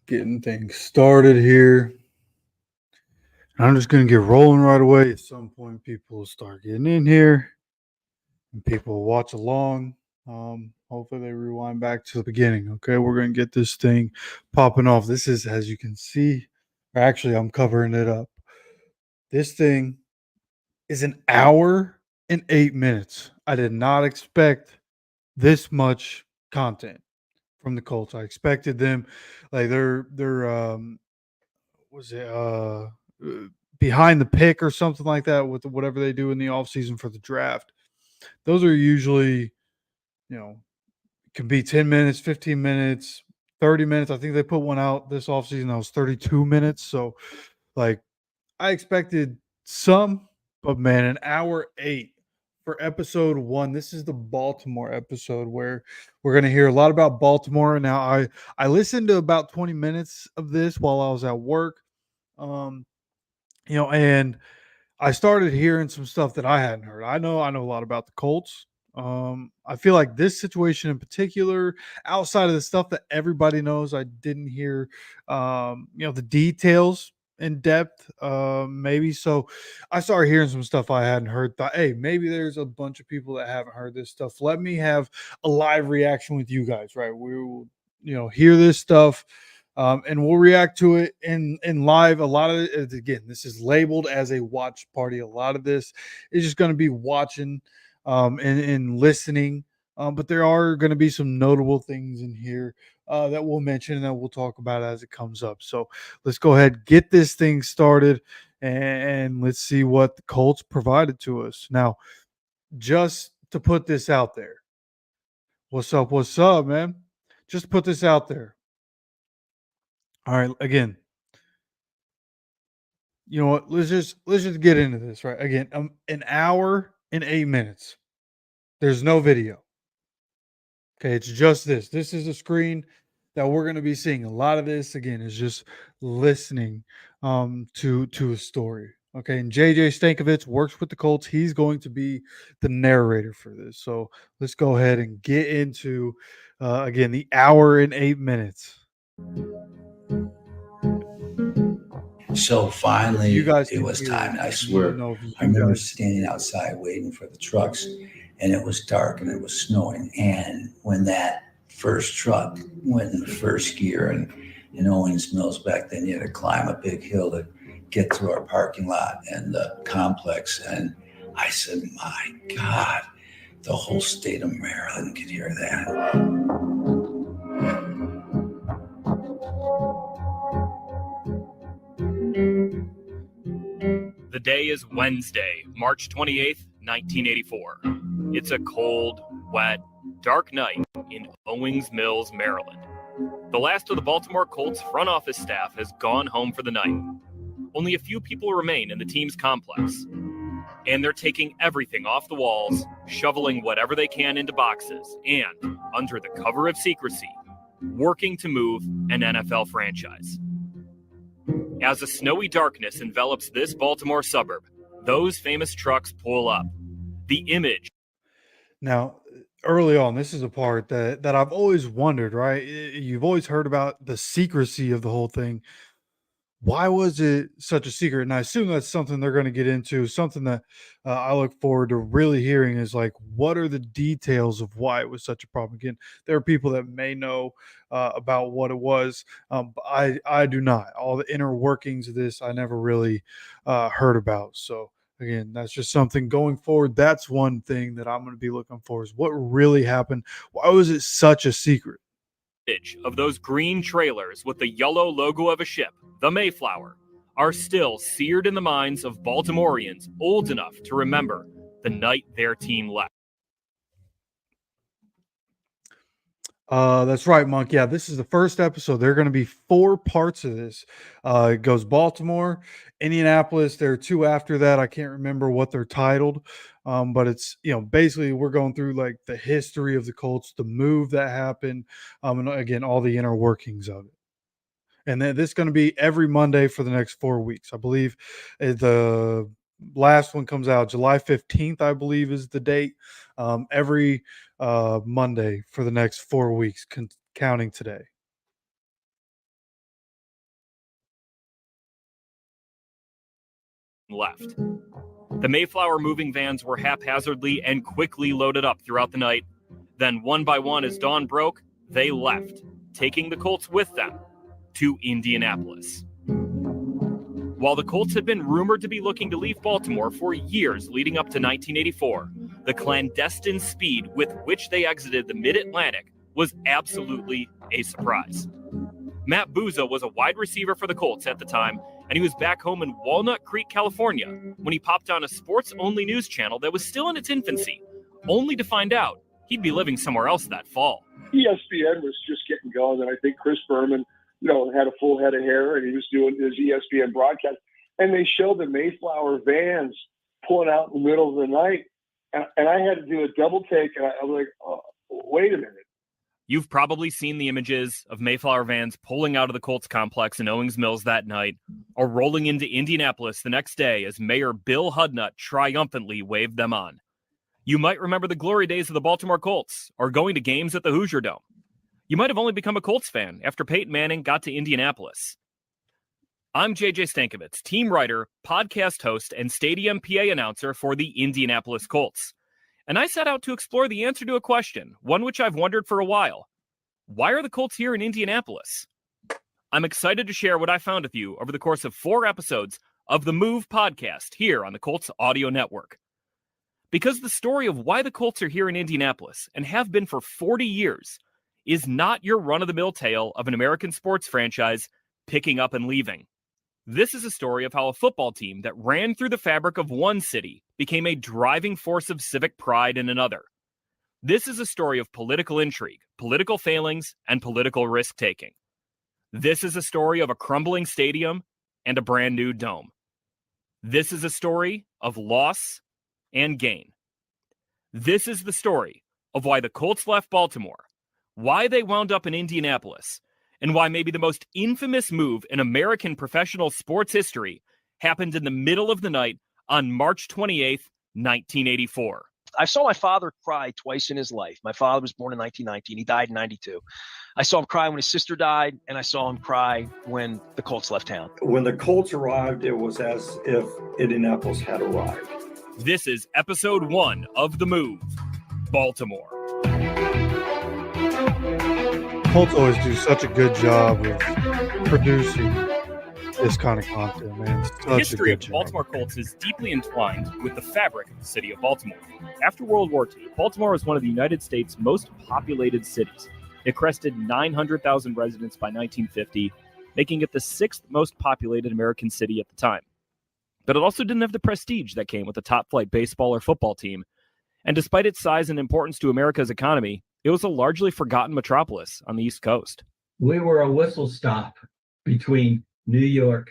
Getting things started here. I'm just gonna get rolling right away. At some point, people will start getting in here and people will watch along. Hopefully, they rewind back to the beginning. Okay, we're gonna get this thing popping off. This is, as you can see, or actually, I'm covering it up. This thing is an hour and 8 minutes. I did not expect this much content from the Colts. I expected them, like they're was it uh, behind the pick or something like that with whatever they do in the offseason for the draft. Those are usually, you know, can be 10 minutes, 15 minutes, 30 minutes. I think they put one out this offseason that was 32 minutes. So like I expected some, but man, an hour 8 for episode 1. This is the Baltimore episode where we're going to hear a lot about Baltimore. Now I listened to about 20 minutes of this while I was at work. Um and I started hearing some stuff that I hadn't heard. I know a lot about the Colts. I feel like this situation in particular, outside of the stuff that everybody knows, I didn't hear the details in depth. Maybe so I started hearing some stuff I hadn't heard. Thought, hey, maybe there's a bunch of people that haven't heard this stuff. Let me have a live reaction with you guys, right? We will, hear this stuff and we'll react to it in live. A lot of it, again, this is labeled as a watch party. A lot of this is just going to be watching and listening. But there are going to be some notable things in here that we'll mention and that we'll talk about as it comes up. So let's go ahead, get this thing started, and let's see what the Colts provided to us. Now, just to put this out there, what's up? What's up, man? Just put this out there. All right, again, you know what? Let's just get into this, right? Again, an hour and 8 minutes. There's no video. Okay, it's just this. This is a screen that we're going to be seeing. A lot of this again is just listening to a story. Okay, and JJ Stankovitz works with the Colts. He's going to be the narrator for this. So let's go ahead and get into again the hour and 8 minutes. So If you finally, guys it can was hear time. it, I I need to swear, know if I you remember guys standing outside waiting for the trucks, and it was dark and it was snowing. And when that first truck went in the first gear, and in Owings Mills back then, you had to climb a big hill to get to our parking lot and the complex. And I said, "My God, the whole state of Maryland could hear that." The day is Wednesday, March 28th, 1984. It's a cold, wet, dark night in Owings Mills, Maryland. The last of the Baltimore Colts front office staff has gone home for the night. Only a few people remain in the team's complex. And they're taking everything off the walls, shoveling whatever they can into boxes, and, under the cover of secrecy, working to move an NFL franchise. As a snowy darkness envelops this Baltimore suburb, those famous trucks pull up. The image. Now, early on, this is a part that I've always wondered, right? You've always heard about the secrecy of the whole thing. Why was it such a secret? And I assume that's something they're going to get into. Something that I look forward to really hearing is like, what are the details of why it was such a problem? Again, there are people that may know about what it was, but I do not. All the inner workings of this, I never really heard about. So again, that's just something going forward. That's one thing that I'm going to be looking for is what really happened. Why was it such a secret? Of those green trailers with the yellow logo of a ship, the Mayflower, are still seared in the minds of Baltimoreans old enough to remember the night their team left. That's right, Monk. Yeah, this is the first episode. There are going to be four parts of this. It goes Baltimore, Indianapolis. There are two after that. I can't remember what they're titled, but it's basically we're going through like the history of the Colts, the move that happened, and again all the inner workings of it. And then this is going to be every Monday for the next 4 weeks. I believe the last one comes out July 15th, I believe is the date. Every Monday for the next 4 weeks, counting today. left. The Mayflower moving vans were haphazardly and quickly loaded up throughout the night. Then, one by one, as dawn broke, they left, taking the Colts with them to Indianapolis. While the Colts had been rumored to be looking to leave Baltimore for years leading up to 1984, the clandestine speed with which they exited the Mid-Atlantic was absolutely a surprise. Matt Buzza was a wide receiver for the Colts at the time, and he was back home in Walnut Creek, California, when he popped on a sports-only news channel that was still in its infancy, only to find out he'd be living somewhere else that fall. ESPN was just getting going, and I think Chris Berman, had a full head of hair, and he was doing his ESPN broadcast, and they showed the Mayflower vans pulling out in the middle of the night, and I had to do a double take, and I was like, oh, wait a minute. You've probably seen the images of Mayflower vans pulling out of the Colts complex in Owings Mills that night, or rolling into Indianapolis the next day as Mayor Bill Hudnut triumphantly waved them on. You might remember the glory days of the Baltimore Colts, or going to games at the Hoosier Dome. You might have only become a Colts fan after Peyton Manning got to Indianapolis. I'm JJ Stankovitz, team writer, podcast host, and stadium PA announcer for the Indianapolis Colts. And I set out to explore the answer to a question, one which I've wondered for a while. Why are the Colts here in Indianapolis? I'm excited to share what I found with you over the course of 4 episodes of the Move podcast here on the Colts Audio Network. Because the story of why the Colts are here in Indianapolis, and have been for 40 years, is not your run-of-the-mill tale of an American sports franchise picking up and leaving. This is a story of how a football team that ran through the fabric of one city became a driving force of civic pride in another. This is a story of political intrigue, political failings, and political risk-taking. This is a story of a crumbling stadium and a brand new dome. This is a story of loss and gain. This is the story of why the Colts left Baltimore, why they wound up in Indianapolis, and why maybe the most infamous move in American professional sports history happened in the middle of the night on March 28th, 1984. I saw my father cry twice in his life. My father was born in 1919. He died in 92. I saw him cry when his sister died, and I saw him cry when the Colts left town. When the Colts arrived, it was as if Indianapolis had arrived. This is episode 1 of The Move, Baltimore. Colts always do such a good job of producing this kind of content, man. The history of the Baltimore Colts is deeply entwined with the fabric of the city of Baltimore. After World War II, Baltimore was one of the United States' most populated cities. It crested 900,000 residents by 1950, making it the 6th most populated American city at the time. But it also didn't have the prestige that came with a top-flight baseball or football team. And despite its size and importance to America's economy, it was a largely forgotten metropolis on the East Coast. We were a whistle stop between New York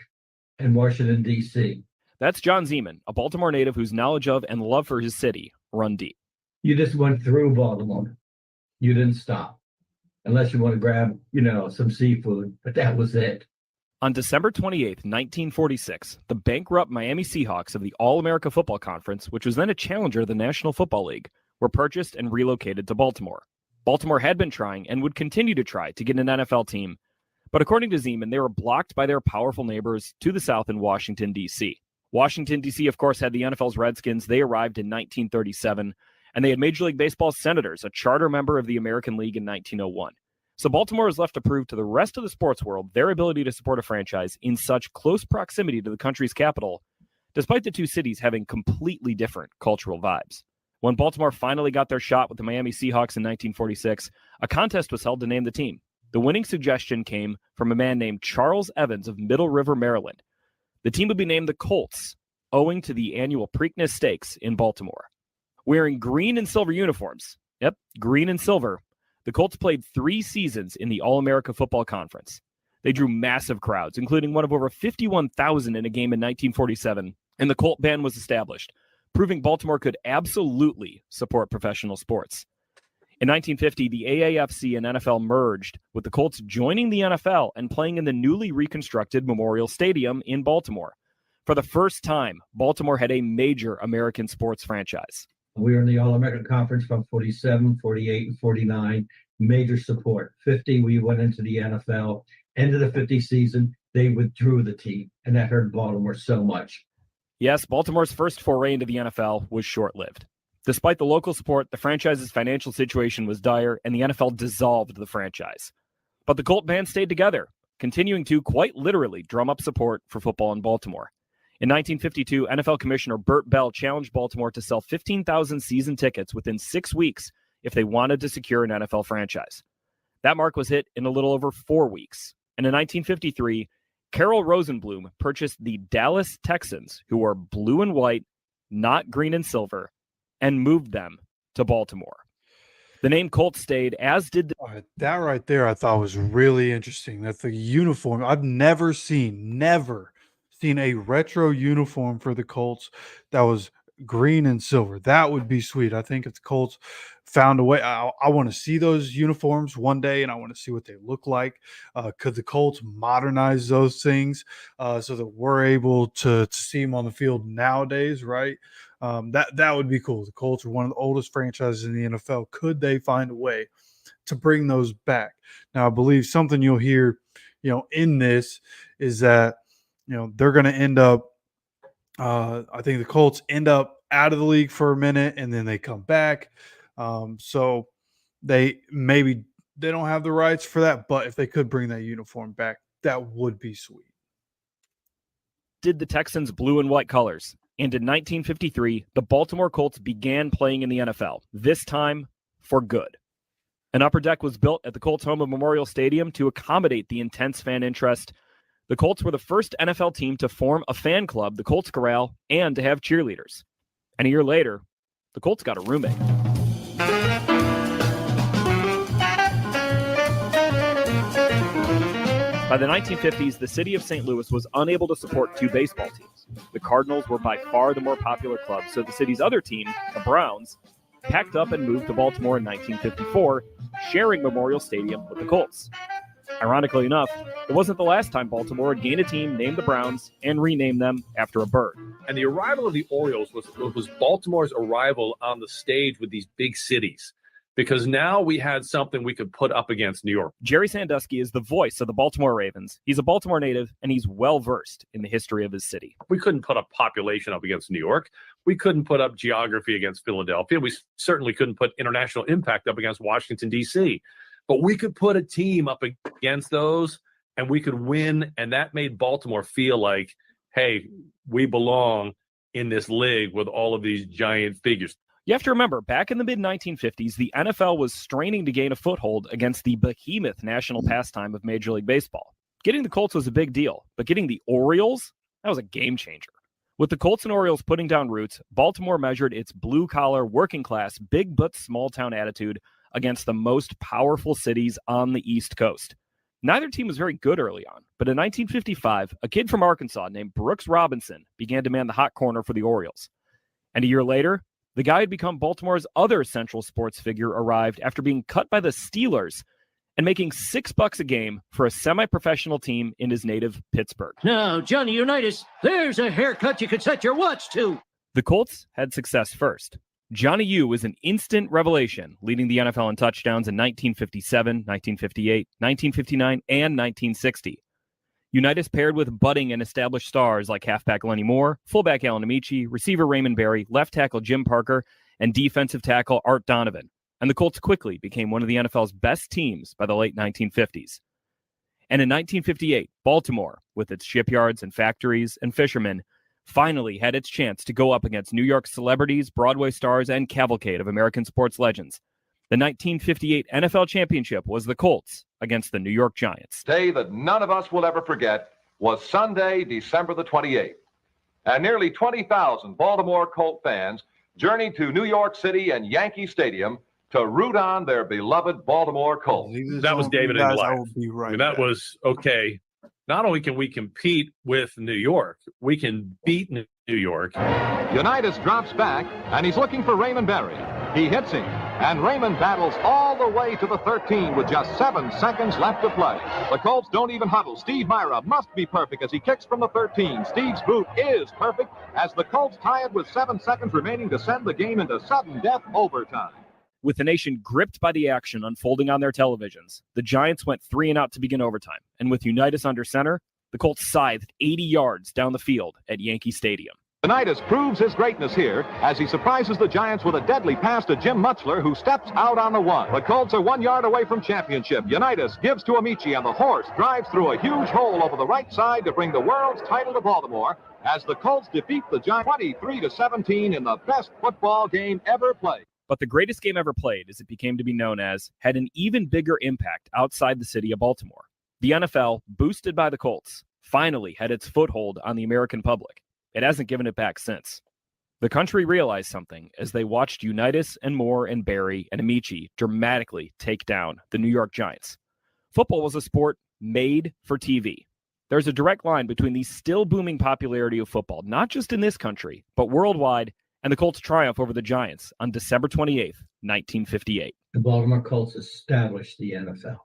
and Washington, D.C. That's John Zeman, a Baltimore native whose knowledge of and love for his city run deep. You just went through Baltimore. You didn't stop. Unless you want to grab, some seafood. But that was it. On December 28th, 1946, the bankrupt Miami Seahawks of the All-America Football Conference, which was then a challenger of the National Football League, were purchased and relocated to Baltimore. Baltimore had been trying and would continue to try to get an NFL team, but according to Zeman, they were blocked by their powerful neighbors to the south in Washington, D.C. Washington, D.C., of course, had the NFL's Redskins. They arrived in 1937, and they had Major League Baseball's Senators, a charter member of the American League, in 1901. So Baltimore was left to prove to the rest of the sports world their ability to support a franchise in such close proximity to the country's capital, despite the two cities having completely different cultural vibes. When Baltimore finally got their shot with the Miami Seahawks in 1946, a contest was held to name the team. The winning suggestion came from a man named Charles Evans of Middle River, Maryland. The team would be named the Colts, owing to the annual Preakness Stakes in Baltimore. Wearing green and silver uniforms, green and silver, the Colts played 3 seasons in the All-America Football Conference. They drew massive crowds, including one of over 51,000 in a game in 1947, and the Colt Band was established, proving Baltimore could absolutely support professional sports. In 1950, the AAFC and NFL merged, with the Colts joining the NFL and playing in the newly reconstructed Memorial Stadium in Baltimore. For the first time, Baltimore had a major American sports franchise. We were in the All-American Conference from 47, 48, and 49. Major support. 50, we went into the NFL. End of the 50 season, they withdrew the team, and that hurt Baltimore so much. Yes, Baltimore's first foray into the NFL was short-lived. Despite the local support, the franchise's financial situation was dire, and the NFL dissolved the franchise. But the Colt band stayed together, continuing to quite literally drum up support for football in Baltimore. In 1952, NFL Commissioner Burt Bell challenged Baltimore to sell 15,000 season tickets within 6 weeks if they wanted to secure an NFL franchise. That mark was hit in a little over 4 weeks. And in 1953, Carroll Rosenblum purchased the Dallas Texans, who were blue and white, not green and silver, and moved them to Baltimore. The name Colts stayed, as did the... All right, that right there I thought was really interesting. That the uniform, I've never seen a retro uniform for the Colts that was green and silver. That would be sweet. I think if the Colts found a way, I want to see those uniforms one day, and I want to see what they look like. Could the Colts modernize those things so that we're able to see them on the field nowadays, right? That would be cool. The Colts are one of the oldest franchises in the NFL. Could they find a way to bring those back? Now, I believe something you'll hear, in this is that, they're going to end up, I think the Colts end up out of the league for a minute and then they come back. So they don't have the rights for that, but if they could bring that uniform back, that would be sweet. Did the Texans blue and white colors. And in 1953, the Baltimore Colts began playing in the NFL, this time for good. An upper deck was built at the Colts' home of Memorial Stadium to accommodate the intense fan interest. The Colts were the first NFL team to form a fan club, the Colts Corral, and to have cheerleaders. And a year later, the Colts got a roommate. By the 1950s, the city of St. Louis was unable to support two baseball teams. The Cardinals were by far the more popular club, so the city's other team, the Browns, packed up and moved to Baltimore in 1954, sharing Memorial Stadium with the Colts. Ironically enough, it wasn't the last time Baltimore would gain a team named the Browns and rename them after a bird. And the arrival of the Orioles was Baltimore's arrival on the stage with these big cities, because now we had something we could put up against New York. Jerry Sandusky is the voice of the Baltimore Ravens. He's a Baltimore native, and he's well-versed in the history of his city. We couldn't put up population up against New York. We couldn't put up geography against Philadelphia. We certainly couldn't put international impact up against Washington, D.C. But we could put a team up against those, and we could win, and that made Baltimore feel like, hey, we belong in this league with all of these giant figures. You have to remember, back in the mid-1950s, the NFL was straining to gain a foothold against the behemoth national pastime of Major League Baseball. Getting the Colts was a big deal, but getting the Orioles, that was a game changer. With the Colts and Orioles putting down roots, Baltimore measured its blue-collar, working-class, big-but-small-town attitude against the most powerful cities on the East Coast. Neither team was very good early on, but in 1955, a kid from Arkansas named Brooks Robinson began to man the hot corner for the Orioles. And a year later, the guy who'd become Baltimore's other central sports figure arrived after being cut by the Steelers and making $6 a game for a semi-professional team in his native Pittsburgh. Now, Johnny Unitas, there's a haircut you could set your watch to. The Colts had success first. Johnny U was an instant revelation, leading the NFL in touchdowns in 1957, 1958, 1959, and 1960. Unitas paired with budding and established stars like halfback Lenny Moore, fullback Alan Amici, receiver Raymond Berry, left tackle Jim Parker, and defensive tackle Art Donovan. And the Colts quickly became one of the NFL's best teams by the late 1950s. And in 1958, Baltimore, with its shipyards and factories and fishermen, finally had its chance to go up against New York celebrities, Broadway stars, and cavalcade of American sports legends. The 1958 NFL Championship was the Colts against the New York Giants. Day that none of us will ever forget was Sunday, December the 28th. And nearly 20,000 Baltimore Colt fans journeyed to New York City and Yankee Stadium to root on their beloved Baltimore Colts. That was David and Goliath. I will be right I mean, that back. was, okay, not only can we compete with New York, we can beat New York. Unitas drops back, and he's looking for Raymond Berry. He hits him, and Raymond battles all the way to the 13 with just 7 seconds left to play. The Colts don't even huddle. Steve Myra must be perfect as he kicks from the 13. Steve's boot is perfect as the Colts tie it with 7 seconds remaining to send the game into sudden death overtime. With the nation gripped by the action unfolding on their televisions, the Giants went 3 and out to begin overtime. And with Unitas under center, the Colts scythed 80 yards down the field at Yankee Stadium. Unitas proves his greatness here as he surprises the Giants with a deadly pass to Jim Mutchler, who steps out on the one. The Colts are 1 yard away from championship. Unitas gives to Amici, and the horse drives through a huge hole over the right side to bring the world's title to Baltimore as the Colts defeat the Giants 23-17 in the best football game ever played. But the greatest game ever played, as it became to be known as, had an even bigger impact outside the city of Baltimore. The NFL, boosted by the Colts, finally had its foothold on the American public. It hasn't given it back since. The country realized something as they watched Unitas and Moore and Barry and Amici dramatically take down the New York Giants. Football was a sport made for TV. There's a direct line between the still booming popularity of football, not just in this country, but worldwide, and the Colts' triumph over the Giants on December 28th, 1958. The Baltimore Colts established the NFL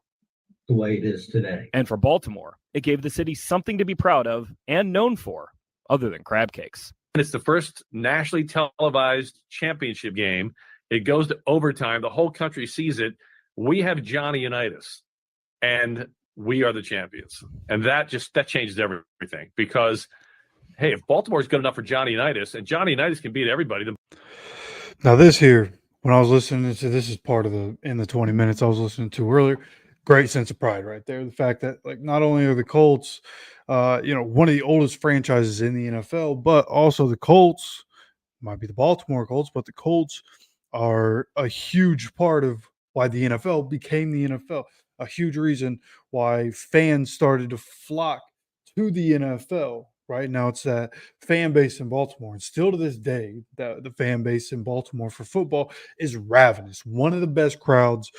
the way it is today. And for Baltimore, it gave the city something to be proud of and known for, other than crab cakes. And it's the first nationally televised championship game. It goes to overtime. The whole country sees it. We have Johnny Unitas, and we are the champions. And that changes everything because, hey, if Baltimore is good enough for Johnny Unitas, and Johnny Unitas can beat everybody. Now this here, when I was listening to this is part of in the 20 minutes I was listening to earlier, great sense of pride right there. The fact that like not only are the Colts, one of the oldest franchises in the NFL, but also the Colts might be the Baltimore Colts, but the Colts are a huge part of why the NFL became the NFL. A huge reason why fans started to flock to the NFL. Right now, it's that fan base in Baltimore. And still to this day, the fan base in Baltimore for football is ravenous. One of the best crowds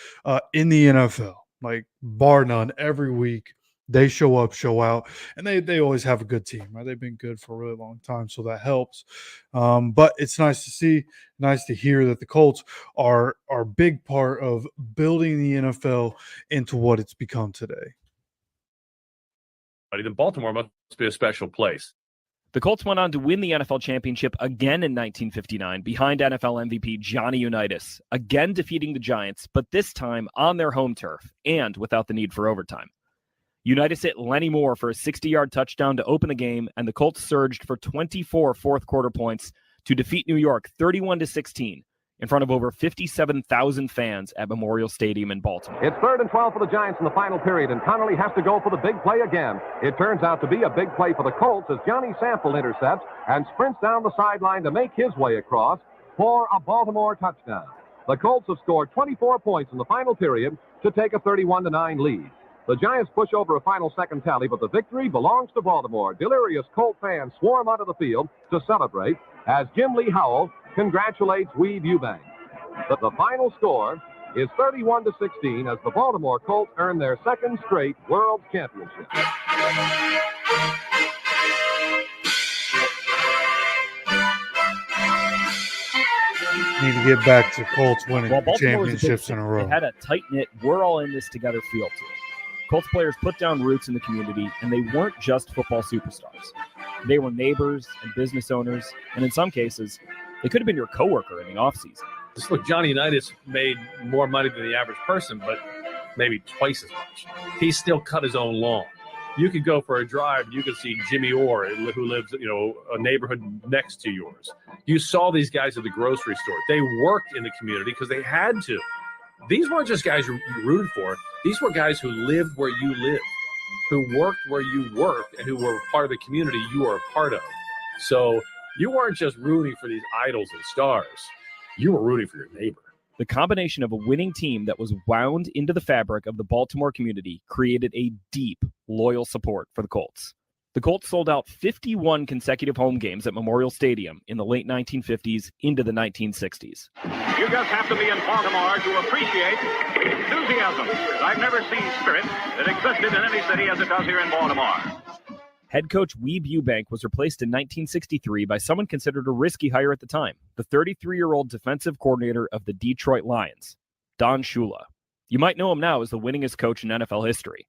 in the NFL, like bar none, every week. They show up, show out, and they always have a good team. Right? They've been good for a really long time, so that helps. But it's nice to see, nice to hear that the Colts are a big part of building the NFL into what it's become today. Then Baltimore must be a special place. The Colts went on to win the NFL championship again in 1959 behind NFL MVP Johnny Unitas, again defeating the Giants, but this time on their home turf and without the need for overtime. Unitas hit Lenny Moore for a 60-yard touchdown to open the game, and the Colts surged for 24 fourth-quarter points to defeat New York 31-16 in front of over 57,000 fans at Memorial Stadium in Baltimore. It's 3rd and 12 for the Giants in the final period, and Connolly has to go for the big play again. It turns out to be a big play for the Colts as Johnny Sample intercepts and sprints down the sideline to make his way across for a Baltimore touchdown. The Colts have scored 24 points in the final period to take a 31-9 lead. The Giants push over a final second tally, but the victory belongs to Baltimore. Delirious Colt fans swarm onto the field to celebrate as Jim Lee Howell congratulates Weeb Eubank. The final score is 31-16 as the Baltimore Colts earn their second straight World Championship. Need to get back to Colts winning Baltimore championships in a row. They had a tight-knit, we're all in this together feel to it. Colts players put down roots in the community, and they weren't just football superstars. They were neighbors and business owners, and in some cases, they could have been your coworker in the offseason. Just look, Johnny Unitas made more money than the average person, but maybe twice as much. He still cut his own lawn. You could go for a drive, you could see Jimmy Orr, who lives, a neighborhood next to yours. You saw these guys at the grocery store. They worked in the community because they had to. These weren't just guys you rooted for. These were guys who lived where you lived, who worked where you worked, and who were part of the community you were a part of. So you weren't just rooting for these idols and stars. You were rooting for your neighbor. The combination of a winning team that was wound into the fabric of the Baltimore community created a deep, loyal support for the Colts. The Colts sold out 51 consecutive home games at Memorial Stadium in the late 1950s into the 1960s. You just have to be in Baltimore to appreciate enthusiasm. I've never seen spirit that existed in any city as it does here in Baltimore. Head coach Weeb Eubank was replaced in 1963 by someone considered a risky hire at the time, the 33-year-old defensive coordinator of the Detroit Lions, Don Shula. You might know him now as the winningest coach in NFL history.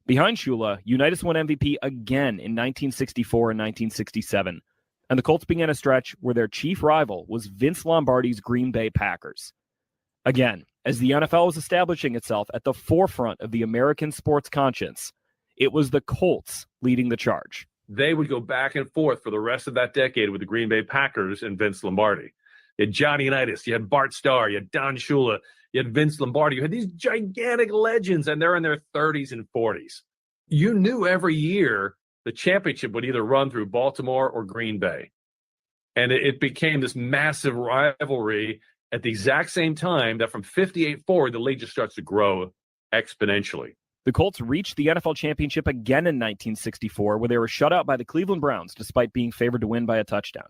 Behind Shula, Unitas won MVP again in 1964 and 1967, and the Colts began a stretch where their chief rival was Vince Lombardi's Green Bay Packers. Again, as the NFL was establishing itself at the forefront of the American sports conscience, it was the Colts leading the charge. they would go back and forth for the rest of that decade with the Green Bay Packers and Vince Lombardi. You had Johnny Unitas, you had Bart Starr, you had Don Shula, you had Vince Lombardi. You had these gigantic legends, and they're in their 30s and 40s. You knew every year the championship would either run through Baltimore or Green Bay. And it became this massive rivalry at the exact same time that from 58 forward, the league just starts to grow exponentially. The Colts reached the NFL championship again in 1964, where they were shut out by the Cleveland Browns despite being favored to win by a touchdown.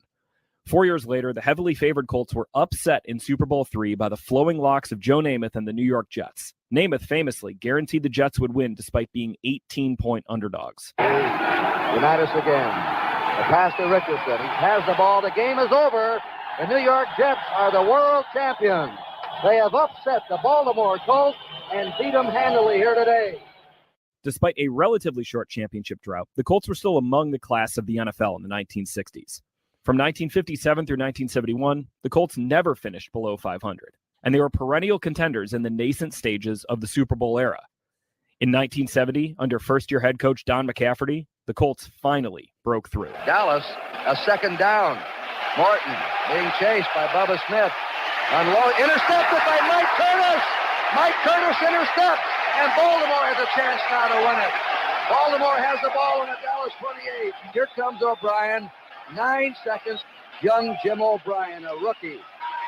4 years later, the heavily favored Colts were upset in Super Bowl III by the flowing locks of Joe Namath and the New York Jets. Namath famously guaranteed the Jets would win despite being 18-point underdogs. Unitas again. The pass to Richardson. He has the ball. The game is over. The New York Jets are the world champions. They have upset the Baltimore Colts and beat them handily here today. Despite a relatively short championship drought, the Colts were still among the class of the NFL in the 1960s. From 1957 through 1971, the Colts never finished below 500, and they were perennial contenders in the nascent stages of the Super Bowl era. In 1970, under first-year head coach Don McCafferty, the Colts finally broke through. Dallas, a second down. Morton being chased by Bubba Smith. Intercepted by Mike Curtis. Mike Curtis intercepts, and Baltimore has a chance now to win it. Baltimore has the ball in the Dallas 28. Here comes O'Brien. 9 seconds. Young Jim O'Brien, a rookie.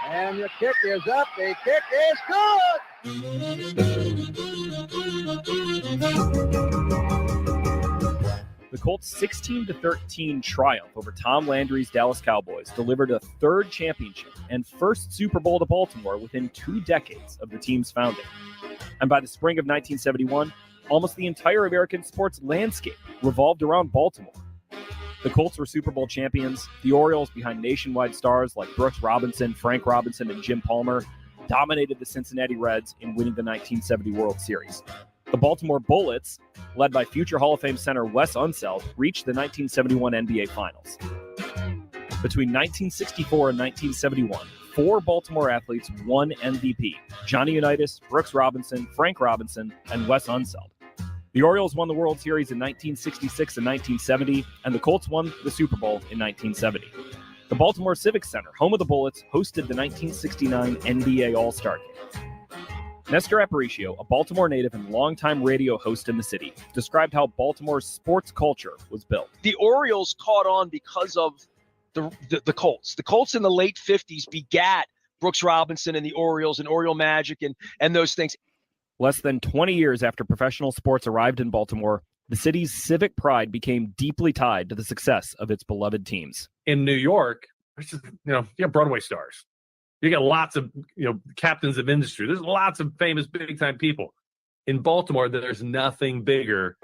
And the kick is up. The kick is good. The Colts' 16-13 triumph over Tom Landry's Dallas Cowboys delivered a third championship and first Super Bowl to Baltimore within 2 decades of the team's founding. And by the spring of 1971, almost the entire American sports landscape revolved around Baltimore. The Colts were Super Bowl champions. The Orioles, behind nationwide stars like Brooks Robinson, Frank Robinson, and Jim Palmer, dominated the Cincinnati Reds in winning the 1970 World Series. The Baltimore Bullets, led by future Hall of Fame center Wes Unseld, reached the 1971 NBA Finals. Between 1964 and 1971, 4 Baltimore athletes won MVP: Johnny Unitas, Brooks Robinson, Frank Robinson, and Wes Unseld. The Orioles won the World Series in 1966 and 1970, and the Colts won the Super Bowl in 1970. The Baltimore Civic Center, home of the Bullets, hosted the 1969 NBA All-Star Game. Nestor Aparicio, a Baltimore native and longtime radio host in the city, described how Baltimore's sports culture was built. The Orioles caught on because of the Colts. The Colts in the late 50s begat Brooks Robinson and the Orioles and Oriole Magic and those things. Less than 20 years after professional sports arrived in Baltimore, the city's civic pride became deeply tied to the success of its beloved teams. In New York, you have Broadway stars. You got lots of, captains of industry. There's lots of famous big-time people. In Baltimore, there's nothing bigger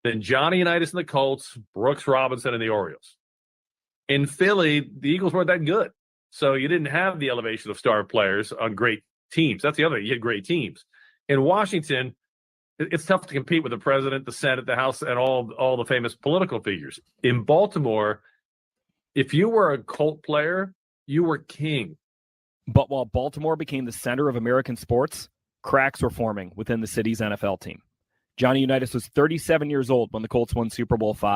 than Johnny Unitas and the Colts, Brooks Robinson and the Orioles. In Philly, the Eagles weren't that good. So you didn't have the elevation of star players on great teams. That's the other thing. You had great teams. In Washington, it's tough to compete with the president, the Senate, the House, and all the famous political figures. In Baltimore, if you were a Colt player, you were king. But while Baltimore became the center of American sports, cracks were forming within the city's NFL team. Johnny Unitas was 37 years old when the Colts won Super Bowl V,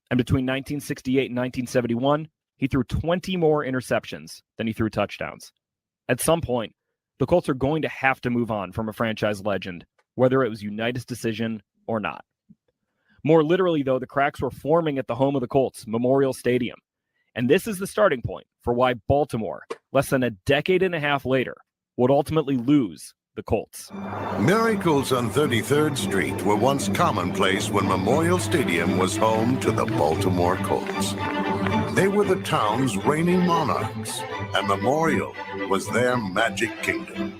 and between 1968 and 1971, he threw 20 more interceptions than he threw touchdowns. At some point, the Colts are going to have to move on from a franchise legend, whether it was Unitas' decision or not. More literally, though, the cracks were forming at the home of the Colts, Memorial Stadium. And this is the starting point for why Baltimore, less than a decade and a half later, would ultimately lose the Colts. Miracles on 33rd Street were once commonplace when Memorial Stadium was home to the Baltimore Colts. They were the town's reigning monarchs, and Memorial was their magic kingdom.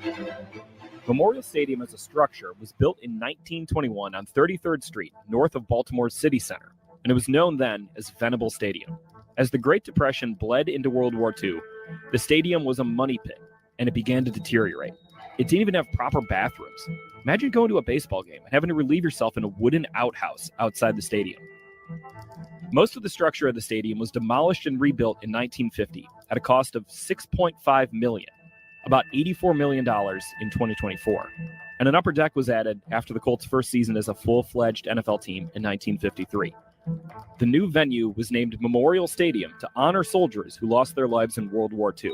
Memorial Stadium as a structure was built in 1921 on 33rd Street, north of Baltimore's city center, and it was known then as Venable Stadium. As the Great Depression bled into World War II, the stadium was a money pit, and it began to deteriorate. It didn't even have proper bathrooms. Imagine going to a baseball game and having to relieve yourself in a wooden outhouse outside the stadium. Most of the structure of the stadium was demolished and rebuilt in 1950 at a cost of $6.5 million, about $84 million in 2024. And an upper deck was added after the Colts' first season as a full-fledged NFL team in 1953. The new venue was named Memorial Stadium to honor soldiers who lost their lives in World War II.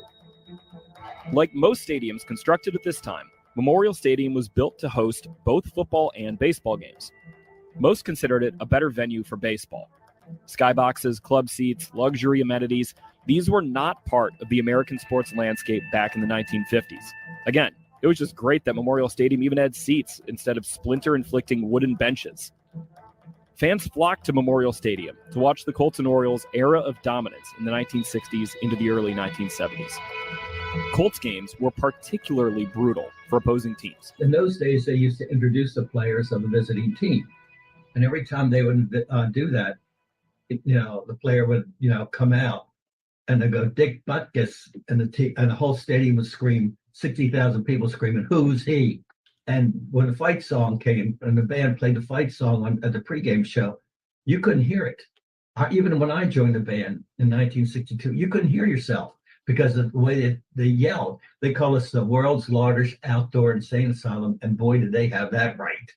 Like most stadiums constructed at this time, Memorial Stadium was built to host both football and baseball games. Most considered it a better venue for baseball. Skyboxes, club seats, luxury amenities, these were not part of the American sports landscape back in the 1950s. Again, it was just great that Memorial Stadium even had seats instead of splinter-inflicting wooden benches. Fans flocked to Memorial Stadium to watch the Colts and Orioles' era of dominance in the 1960s into the early 1970s. Colts games were particularly brutal for opposing teams. In those days, they used to introduce the players of the visiting team. And every time they would do that, the player would, come out and they go, Dick Butkus, and the whole stadium would scream, 60,000 people screaming, who's he? And when the fight song came and the band played the fight song at the pregame show, you couldn't hear it. Even when I joined the band in 1962, you couldn't hear yourself because of the way they yelled. They call us the world's largest outdoor insane asylum, and boy, did they have that right.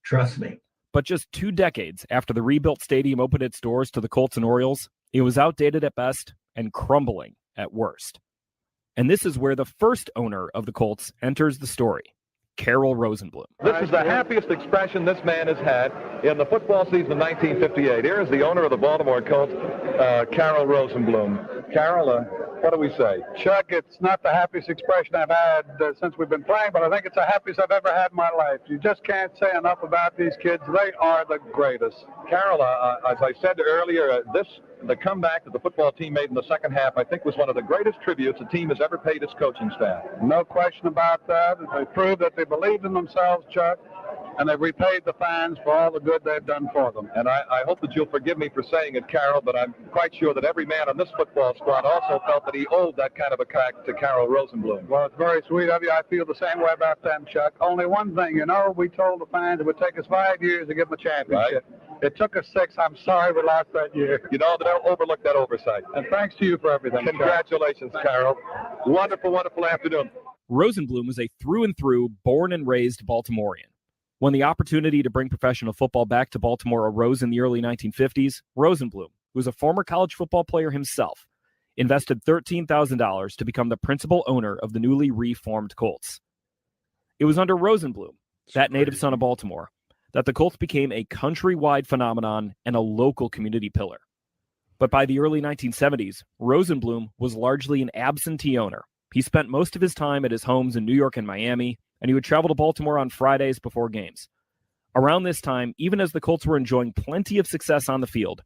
Trust me. But just 2 decades after the rebuilt stadium opened its doors to the Colts and Orioles, it was outdated at best and crumbling at worst. And this is where the first owner of the Colts enters the story. Carroll Rosenblum. This is the happiest expression this man has had in the football season of 1958. Here is the owner of the Baltimore Colts, Carroll Rosenblum. Carroll, what do we say? Chuck, it's not the happiest expression I've had since we've been playing, but I think it's the happiest I've ever had in my life. You just can't say enough about these kids. They are the greatest. Carroll, as I said earlier, the comeback that the football team made in the second half, I think, was one of the greatest tributes the team has ever paid its coaching staff. No question about that. They proved that they believed in themselves, Chuck, and they've repaid the fans for all the good they've done for them. And I hope that you'll forgive me for saying it, Carroll, but I'm quite sure that every man on this football squad also felt that he owed that kind of a crack to Carroll Rosenblum. Well, it's very sweet of you. I feel the same way about them, Chuck. Only one thing, we told the fans it would take us 5 years to give them a championship. Right. It took us 6. I'm sorry we lost that year. They'll overlook that oversight. And thanks to you for everything. Congratulations, Carroll. Wonderful, wonderful afternoon. Rosenblum was a through-and-through, born and raised Baltimorean. When the opportunity to bring professional football back to Baltimore arose in the early 1950s, Rosenblum, who was a former college football player himself, invested $13,000 to become the principal owner of the newly reformed Colts. It was under Rosenblum, that native son of Baltimore, that the Colts became a countrywide phenomenon and a local community pillar. But by the early 1970s, Rosenblum was largely an absentee owner. He spent most of his time at his homes in New York and Miami, and he would travel to Baltimore on Fridays before games. Around this time, even as the Colts were enjoying plenty of success on the field,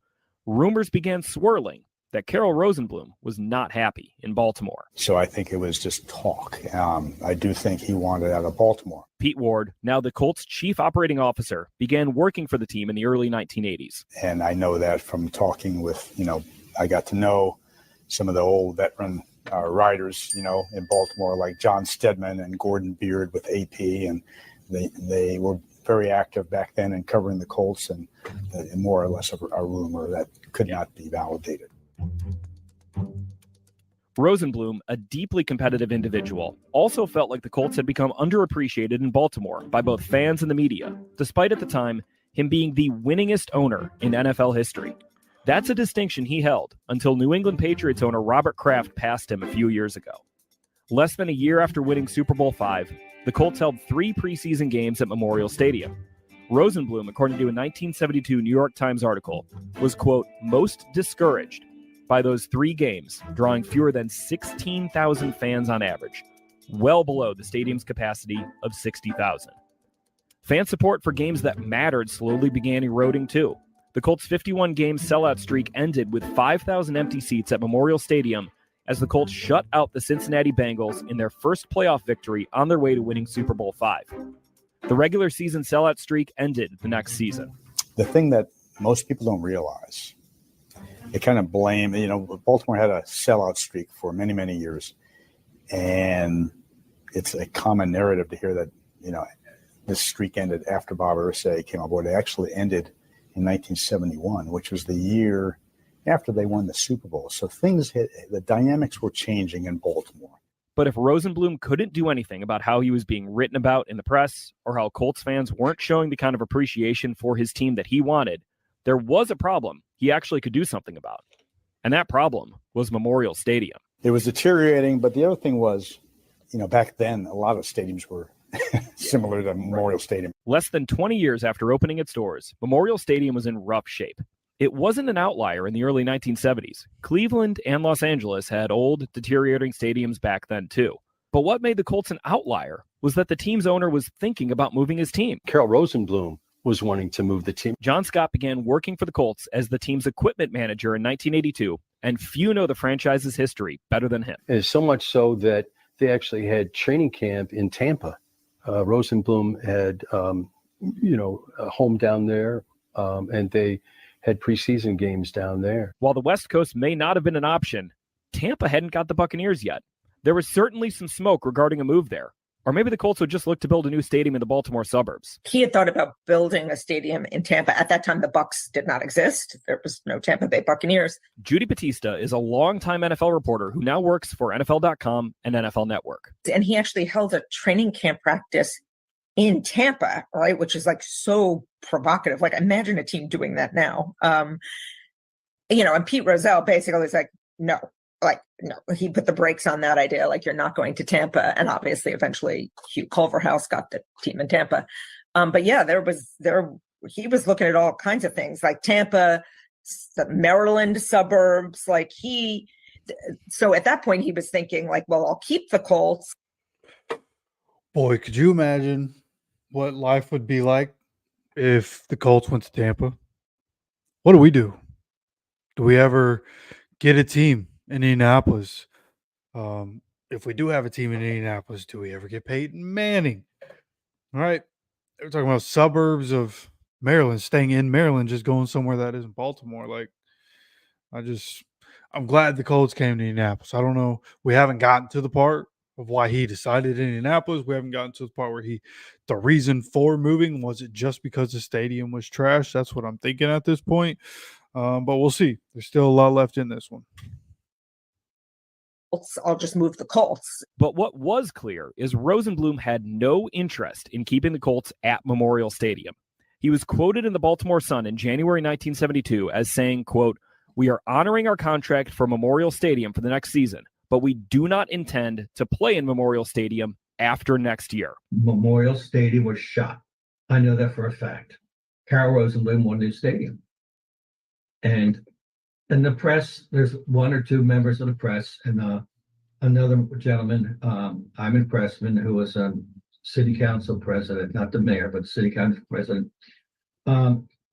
rumors began swirling that Carroll Rosenblum was not happy in Baltimore. So I think it was just talk. I do think he wanted out of Baltimore. Pete Ward, now the Colts' chief operating officer, began working for the team in the early 1980s. And I know that from talking with, I got to know some of the old veteran writers, in Baltimore, like John Stedman and Gordon Beard with AP, and they were very active back then in covering the Colts, and more or less a rumor that could not be validated. Rosenblum, a deeply competitive individual, also felt like the Colts had become underappreciated in Baltimore by both fans and the media, despite at the time him being the winningest owner in NFL history. That's a distinction he held until New England Patriots owner Robert Kraft passed him a few years ago. Less than a year after winning Super Bowl V, the Colts held 3 preseason games at Memorial Stadium. Rosenblum, according to a 1972 New York Times article, was, quote, most discouraged by those 3 games, drawing fewer than 16,000 fans on average, well below the stadium's capacity of 60,000. Fan support for games that mattered slowly began eroding too. The Colts' 51-game sellout streak ended with 5,000 empty seats at Memorial Stadium as the Colts shut out the Cincinnati Bengals in their first playoff victory on their way to winning Super Bowl V. The regular season sellout streak ended the next season. The thing that most people don't realize, they kind of blame, Baltimore had a sellout streak for many, many years. And it's a common narrative to hear that, this streak ended after Bob Irsay came on board. It actually ended in 1971, which was the year after they won the Super Bowl. So the dynamics were changing in Baltimore. But if Rosenblum couldn't do anything about how he was being written about in the press or how Colts fans weren't showing the kind of appreciation for his team that he wanted, there was a problem he actually could do something about. And that problem was Memorial Stadium. It was deteriorating, but the other thing was, back then, a lot of stadiums were similar to Memorial Stadium. Less than 20 years after opening its doors, Memorial Stadium was in rough shape. It wasn't an outlier in the early 1970s. Cleveland and Los Angeles had old, deteriorating stadiums back then, too. But what made the Colts an outlier was that the team's owner was thinking about moving his team. Carroll Rosenblum was wanting to move the team. John Scott began working for the Colts as the team's equipment manager in 1982, and few know the franchise's history better than him. And so much so that they actually had training camp in Tampa. Rosenblum had, a home down there, and they had preseason games down there. While the West Coast may not have been an option, Tampa hadn't got the Buccaneers yet. There was certainly some smoke regarding a move there. Or maybe the Colts would just look to build a new stadium in the Baltimore suburbs. He had thought about building a stadium in Tampa. At that time, the Bucs did not exist. There was no Tampa Bay Buccaneers. Judy Batista is a longtime NFL reporter who now works for NFL.com and NFL Network. And he actually held a training camp practice in Tampa, right? Which is like so provocative. Like, imagine a team doing that now. And Pete Rozelle basically was like, no. No, he put the brakes on that idea. Like, you're not going to Tampa. And obviously, eventually, Hugh Culverhouse got the team in Tampa. But yeah, he was looking at all kinds of things like Tampa, the Maryland suburbs. So at that point, he was thinking like, well, I'll keep the Colts. Boy, could you imagine what life would be like if the Colts went to Tampa? What do? Do we ever get a team in Indianapolis? If we do have a team in Indianapolis, do we ever get Peyton Manning? All right. We're talking about suburbs of Maryland, staying in Maryland, just going somewhere that isn't Baltimore. I'm glad the Colts came to Indianapolis. I don't know. We haven't gotten to the part of why he decided Indianapolis. We haven't gotten to the part where the reason for moving, was it just because the stadium was trash? That's what I'm thinking at this point. But we'll see. There's still a lot left in this one. I'll just move the Colts. But what was clear is Rosenblum had no interest in keeping the Colts at Memorial Stadium. He was quoted in the Baltimore Sun in January 1972 as saying, quote, "We are honoring our contract for Memorial Stadium for the next season, but we do not intend to play in Memorial Stadium after next year." Memorial Stadium was shot. I know that for a fact. Carroll Rosenblum won the stadium. And in the press, there's one or two members of the press and another gentleman, Iman Pressman, who was a city council president, not the mayor, but the city council president,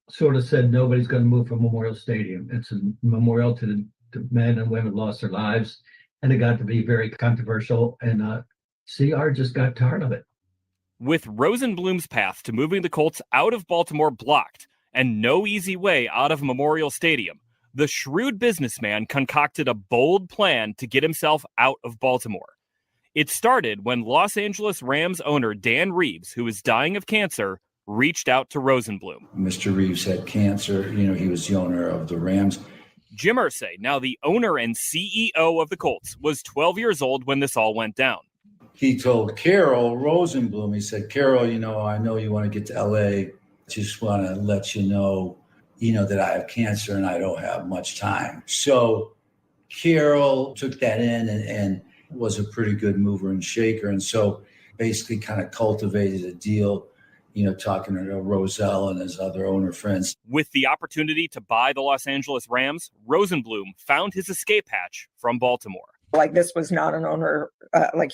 sort of said nobody's going to move from Memorial Stadium. It's a memorial to the men and women lost their lives, and it got to be very controversial, and CR just got tired of it. With Rosenblum's path to moving the Colts out of Baltimore blocked and no easy way out of Memorial Stadium, the shrewd businessman concocted a bold plan to get himself out of Baltimore. It started when Los Angeles Rams owner Dan Reeves, who was dying of cancer, reached out to Rosenblum. Mr. Reeves had cancer. He was the owner of the Rams. Jim Irsay, now the owner and CEO of the Colts, was 12 years old when this all went down. He told Carroll Rosenblum, he said, "Carroll, I know you want to get to LA. Just want to let you know that I have cancer and I don't have much time." So Carroll took that in and was a pretty good mover and shaker. And so basically kind of cultivated a deal, talking to Rozelle and his other owner friends. With the opportunity to buy the Los Angeles Rams, Rosenblum found his escape hatch from Baltimore. Like, this was not an owner,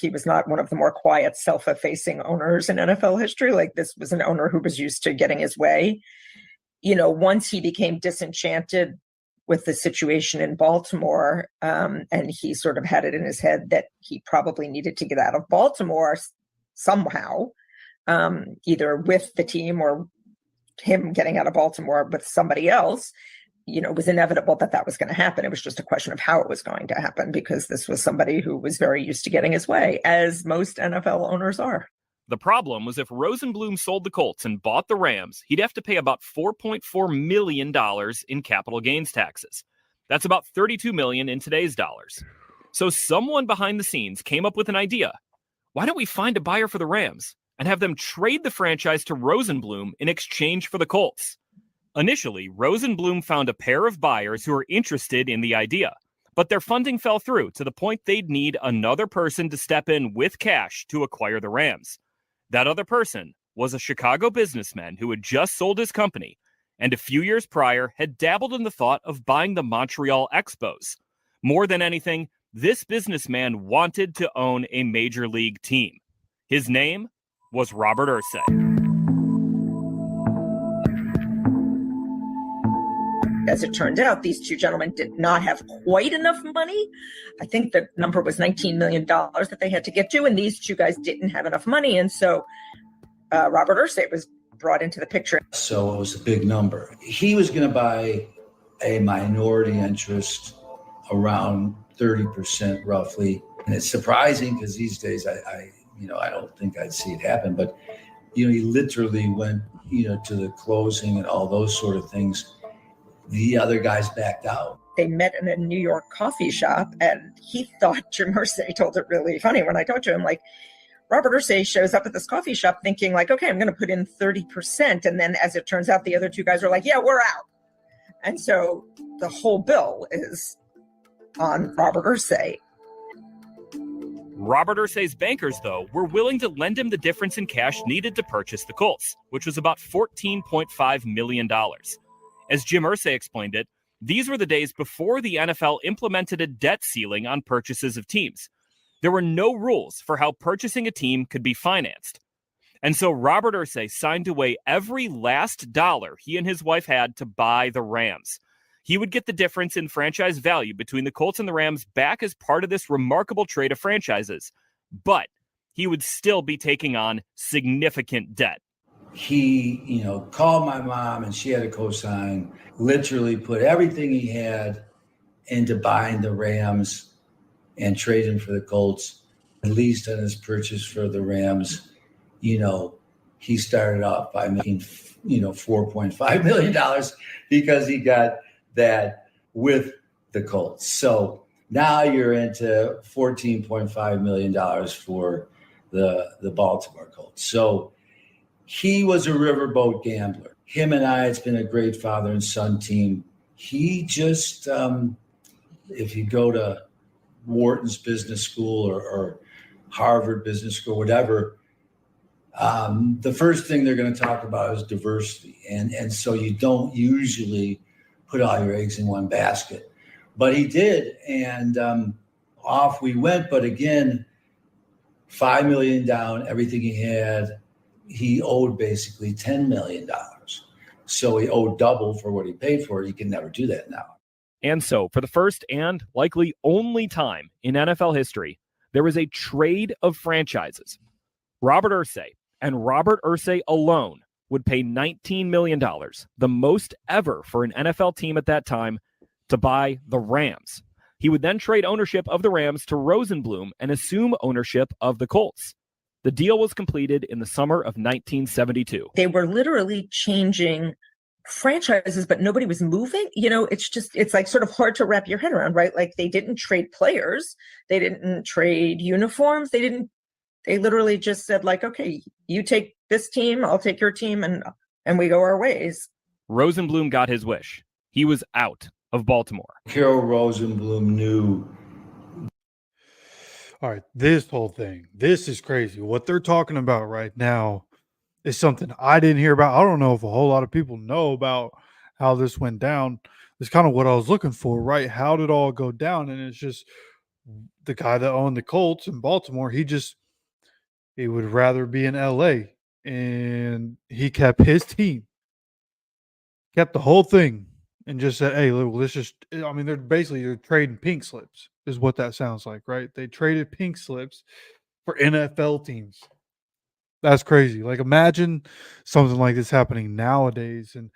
he was not one of the more quiet, self-effacing owners in NFL history. Like, this was an owner who was used to getting his way. Once he became disenchanted with the situation in Baltimore, and he sort of had it in his head that he probably needed to get out of Baltimore somehow, either with the team or him getting out of Baltimore with somebody else, it was inevitable that was going to happen. It was just a question of how it was going to happen, because this was somebody who was very used to getting his way, as most NFL owners are. The problem was if Rosenblum sold the Colts and bought the Rams, he'd have to pay about $4.4 million in capital gains taxes. That's about $32 million in today's dollars. So someone behind the scenes came up with an idea. Why don't we find a buyer for the Rams and have them trade the franchise to Rosenblum in exchange for the Colts? Initially, Rosenblum found a pair of buyers who were interested in the idea, but their funding fell through to the point they'd need another person to step in with cash to acquire the Rams. That other person was a Chicago businessman who had just sold his company and a few years prior had dabbled in the thought of buying the Montreal Expos. More than anything, this businessman wanted to own a major league team. His name was Robert Irsay. As it turned out, these two gentlemen did not have quite enough money. I think the number was $19 million that they had to get to, and these two guys didn't have enough money. And so Robert Irsay was brought into the picture. So it was a big number. He was going to buy a minority interest around 30% roughly. And it's surprising because these days I don't think I'd see it happen, but he literally went, to the closing and all those sort of things. The other guys backed out. They met in a New York coffee shop, and he thought Jim Irsay told it really funny when I talked to him, like, Robert Irsay shows up at this coffee shop thinking like, okay, I'm going to put in 30%. And then as it turns out, the other two guys are like, yeah, we're out. And so the whole bill is on Robert Irsay. Robert Irsay's bankers, though, were willing to lend him the difference in cash needed to purchase the Colts, which was about $14.5 million. As Jim Irsay explained it, these were the days before the NFL implemented a debt ceiling on purchases of teams. There were no rules for how purchasing a team could be financed. And so Robert Irsay signed away every last dollar he and his wife had to buy the Rams. He would get the difference in franchise value between the Colts and the Rams back as part of this remarkable trade of franchises. But he would still be taking on significant debt. He, called my mom and she had a cosign, literally put everything he had into buying the Rams and trading for the Colts. At least on his purchase for the Rams, he started off by making, $4.5 million because he got that with the Colts. So now you're into $14.5 million for the Baltimore Colts. So he was a riverboat gambler. Him and I, it's been a great father and son team. He just, if you go to Wharton's Business School or Harvard Business School, whatever, the first thing they're going to talk about is diversity. And so you don't usually put all your eggs in one basket. But he did, and off we went. But again, $5 million down, everything he had. He owed basically $10 million. So he owed double for what he paid for. You can never do that now. And so, for the first and likely only time in NFL history, there was a trade of franchises. Robert Irsay and Robert Irsay alone would pay $19 million, the most ever for an NFL team at that time, to buy the Rams. He would then trade ownership of the Rams to Rosenblum and assume ownership of the Colts. The deal was completed in the summer of 1972. They were literally changing franchises, but nobody was moving. It's like sort of hard to wrap your head around, right? Like they didn't trade players. They didn't trade uniforms. They literally just said like, okay, you take this team, I'll take your team, and we go our ways. Rosenblum got his wish. He was out of Baltimore. Carol Rosenblum knew. All right, this whole thing, this is crazy. What they're talking about right now is something I didn't hear about. I don't know if a whole lot of people know about how this went down. It's kind of what I was looking for, right? How did it all go down? And it's just the guy that owned the Colts in Baltimore, he would rather be in LA, and he kept his team, kept the whole thing, and just said, hey, look, let's just, they're trading pink slips is what that sounds like, right? They traded pink slips for NFL teams. That's crazy. Like, imagine something like this happening nowadays and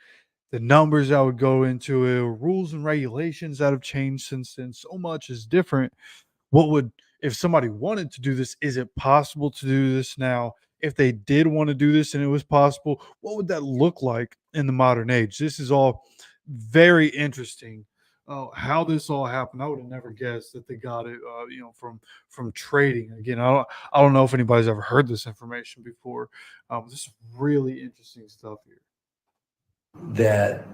the numbers that would go into it, rules and regulations that have changed since then. So much is different. If somebody wanted to do this, is it possible to do this now? If they did want to do this and it was possible, what would that look like in the modern age? This is all very interesting. How this all happened, I would have never guessed that they got it, from trading. Again, I don't know if anybody's ever heard this information before. This is really interesting stuff here. That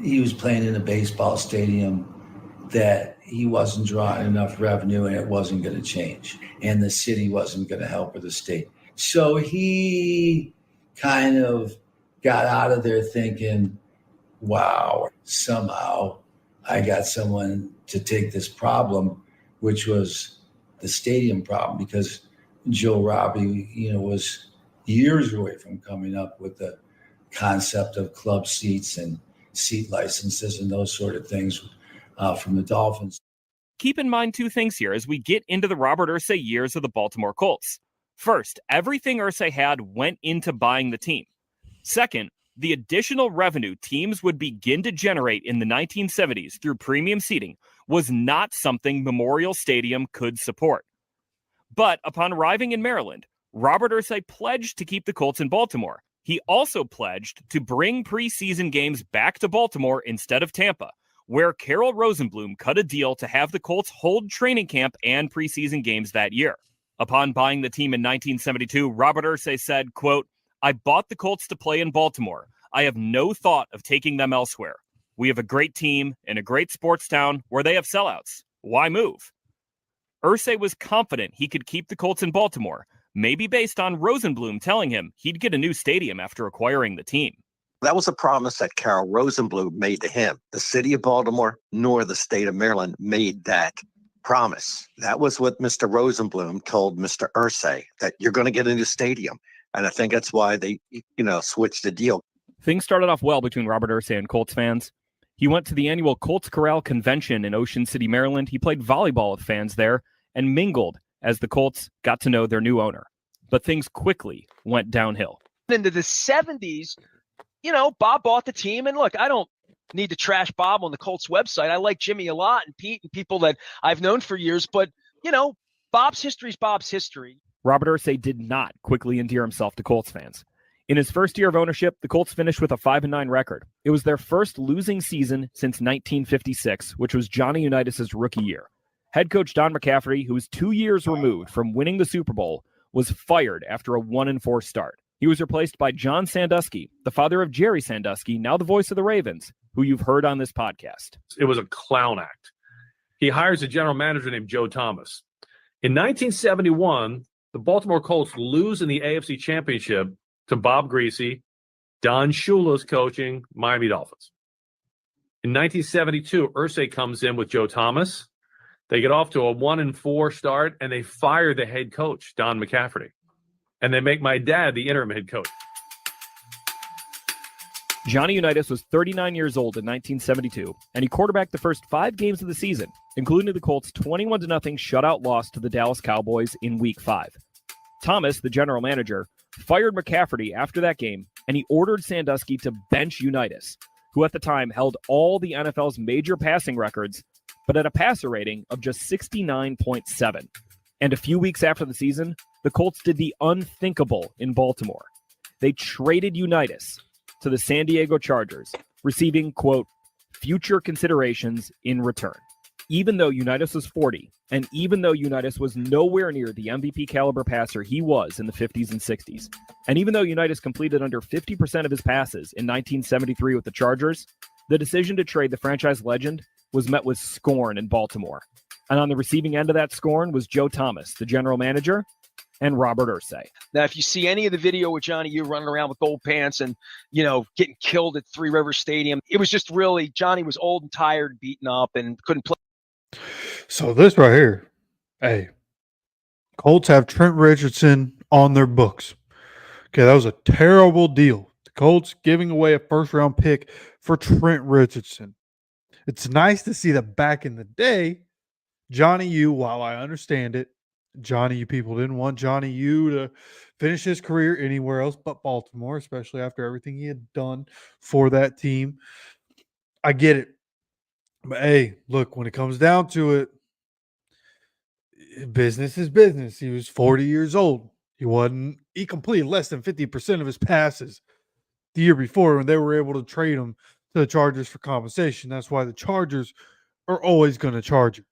he was playing in a baseball stadium that he wasn't drawing enough revenue and it wasn't going to change. And the city wasn't going to help, or the state. So he kind of got out of there thinking, wow, somehow I got someone to take this problem, which was the stadium problem, because Joe Robbie, was years away from coming up with the concept of club seats and seat licenses and those sort of things from the Dolphins. Keep in mind two things here as we get into the Robert Irsay years of the Baltimore Colts. First, everything Irsay had went into buying the team. Second, the additional revenue teams would begin to generate in the 1970s through premium seating was not something Memorial Stadium could support. But upon arriving in Maryland, Robert Irsay pledged to keep the Colts in Baltimore. He also pledged to bring preseason games back to Baltimore instead of Tampa, where Carroll Rosenblum cut a deal to have the Colts hold training camp and preseason games that year. Upon buying the team in 1972, Robert Irsay said, quote, "I bought the Colts to play in Baltimore. I have no thought of taking them elsewhere. We have a great team in a great sports town where they have sellouts. Why move?" Irsay was confident he could keep the Colts in Baltimore, maybe based on Rosenblum telling him he'd get a new stadium after acquiring the team. That was a promise that Carroll Rosenblum made to him. The city of Baltimore nor the state of Maryland made that promise. That was what Mr. Rosenblum told Mr. Irsay, that you're going to get a new stadium. And I think that's why they, switched the deal. Things started off well between Robert Irsay and Colts fans. He went to the annual Colts Corral Convention in Ocean City, Maryland. He played volleyball with fans there and mingled as the Colts got to know their new owner. But things quickly went downhill. Into the 70s, Bob bought the team. And look, I don't need to trash Bob on the Colts website. I like Jimmy a lot and Pete and people that I've known for years. But, Bob's history is Bob's history. Robert Irsay did not quickly endear himself to Colts fans. In his first year of ownership, the Colts finished with a 5-9 record. It was their first losing season since 1956, which was Johnny Unitas' rookie year. Head coach Don McCaffrey, who was 2 years removed from winning the Super Bowl, was fired after a 1-4 start. He was replaced by John Sandusky, the father of Jerry Sandusky, now the voice of the Ravens, who you've heard on this podcast. It was a clown act. He hires a general manager named Joe Thomas. In 1971, the Baltimore Colts lose in the AFC Championship to Bob Greasy, Don Shula's coaching Miami Dolphins. In 1972, Irsay comes in with Joe Thomas. They get off to a 1-4 start, and they fire the head coach, Don McCaffrey. And they make my dad the interim head coach. Johnny Unitas was 39 years old in 1972, and he quarterbacked the first 5 games of the season, including the Colts' 21-0 shutout loss to the Dallas Cowboys in Week 5. Thomas, the general manager, fired McCaffrey after that game, and he ordered Sandusky to bench Unitas, who at the time held all the NFL's major passing records, but at a passer rating of just 69.7. And a few weeks after the season, the Colts did the unthinkable in Baltimore. They traded Unitas to the San Diego Chargers, receiving, quote, future considerations in return. Even though Unitas was 40, and even though Unitas was nowhere near the MVP caliber passer he was in the 50s and 60s, and even though Unitas completed under 50% of his passes in 1973 with the Chargers, the decision to trade the franchise legend was met with scorn in Baltimore. And on the receiving end of that scorn was Joe Thomas, the general manager, and Robert Irsay. Now, if you see any of the video with Johnny U running around with gold pants and, getting killed at Three Rivers Stadium, it was just really, Johnny was old and tired, beaten up, and couldn't play. So this right here, hey, Colts have Trent Richardson on their books. Okay, that was a terrible deal. The Colts giving away a first-round pick for Trent Richardson. It's nice to see that back in the day, Johnny U, while I understand it, Johnny U people didn't want Johnny U to finish his career anywhere else but Baltimore, especially after everything he had done for that team. I get it. But hey, look, when it comes down to it, business is business. He was 40 years old. He completed less than 50% of his passes the year before when they were able to trade him to the Chargers for compensation. That's why the Chargers are always going to charge him.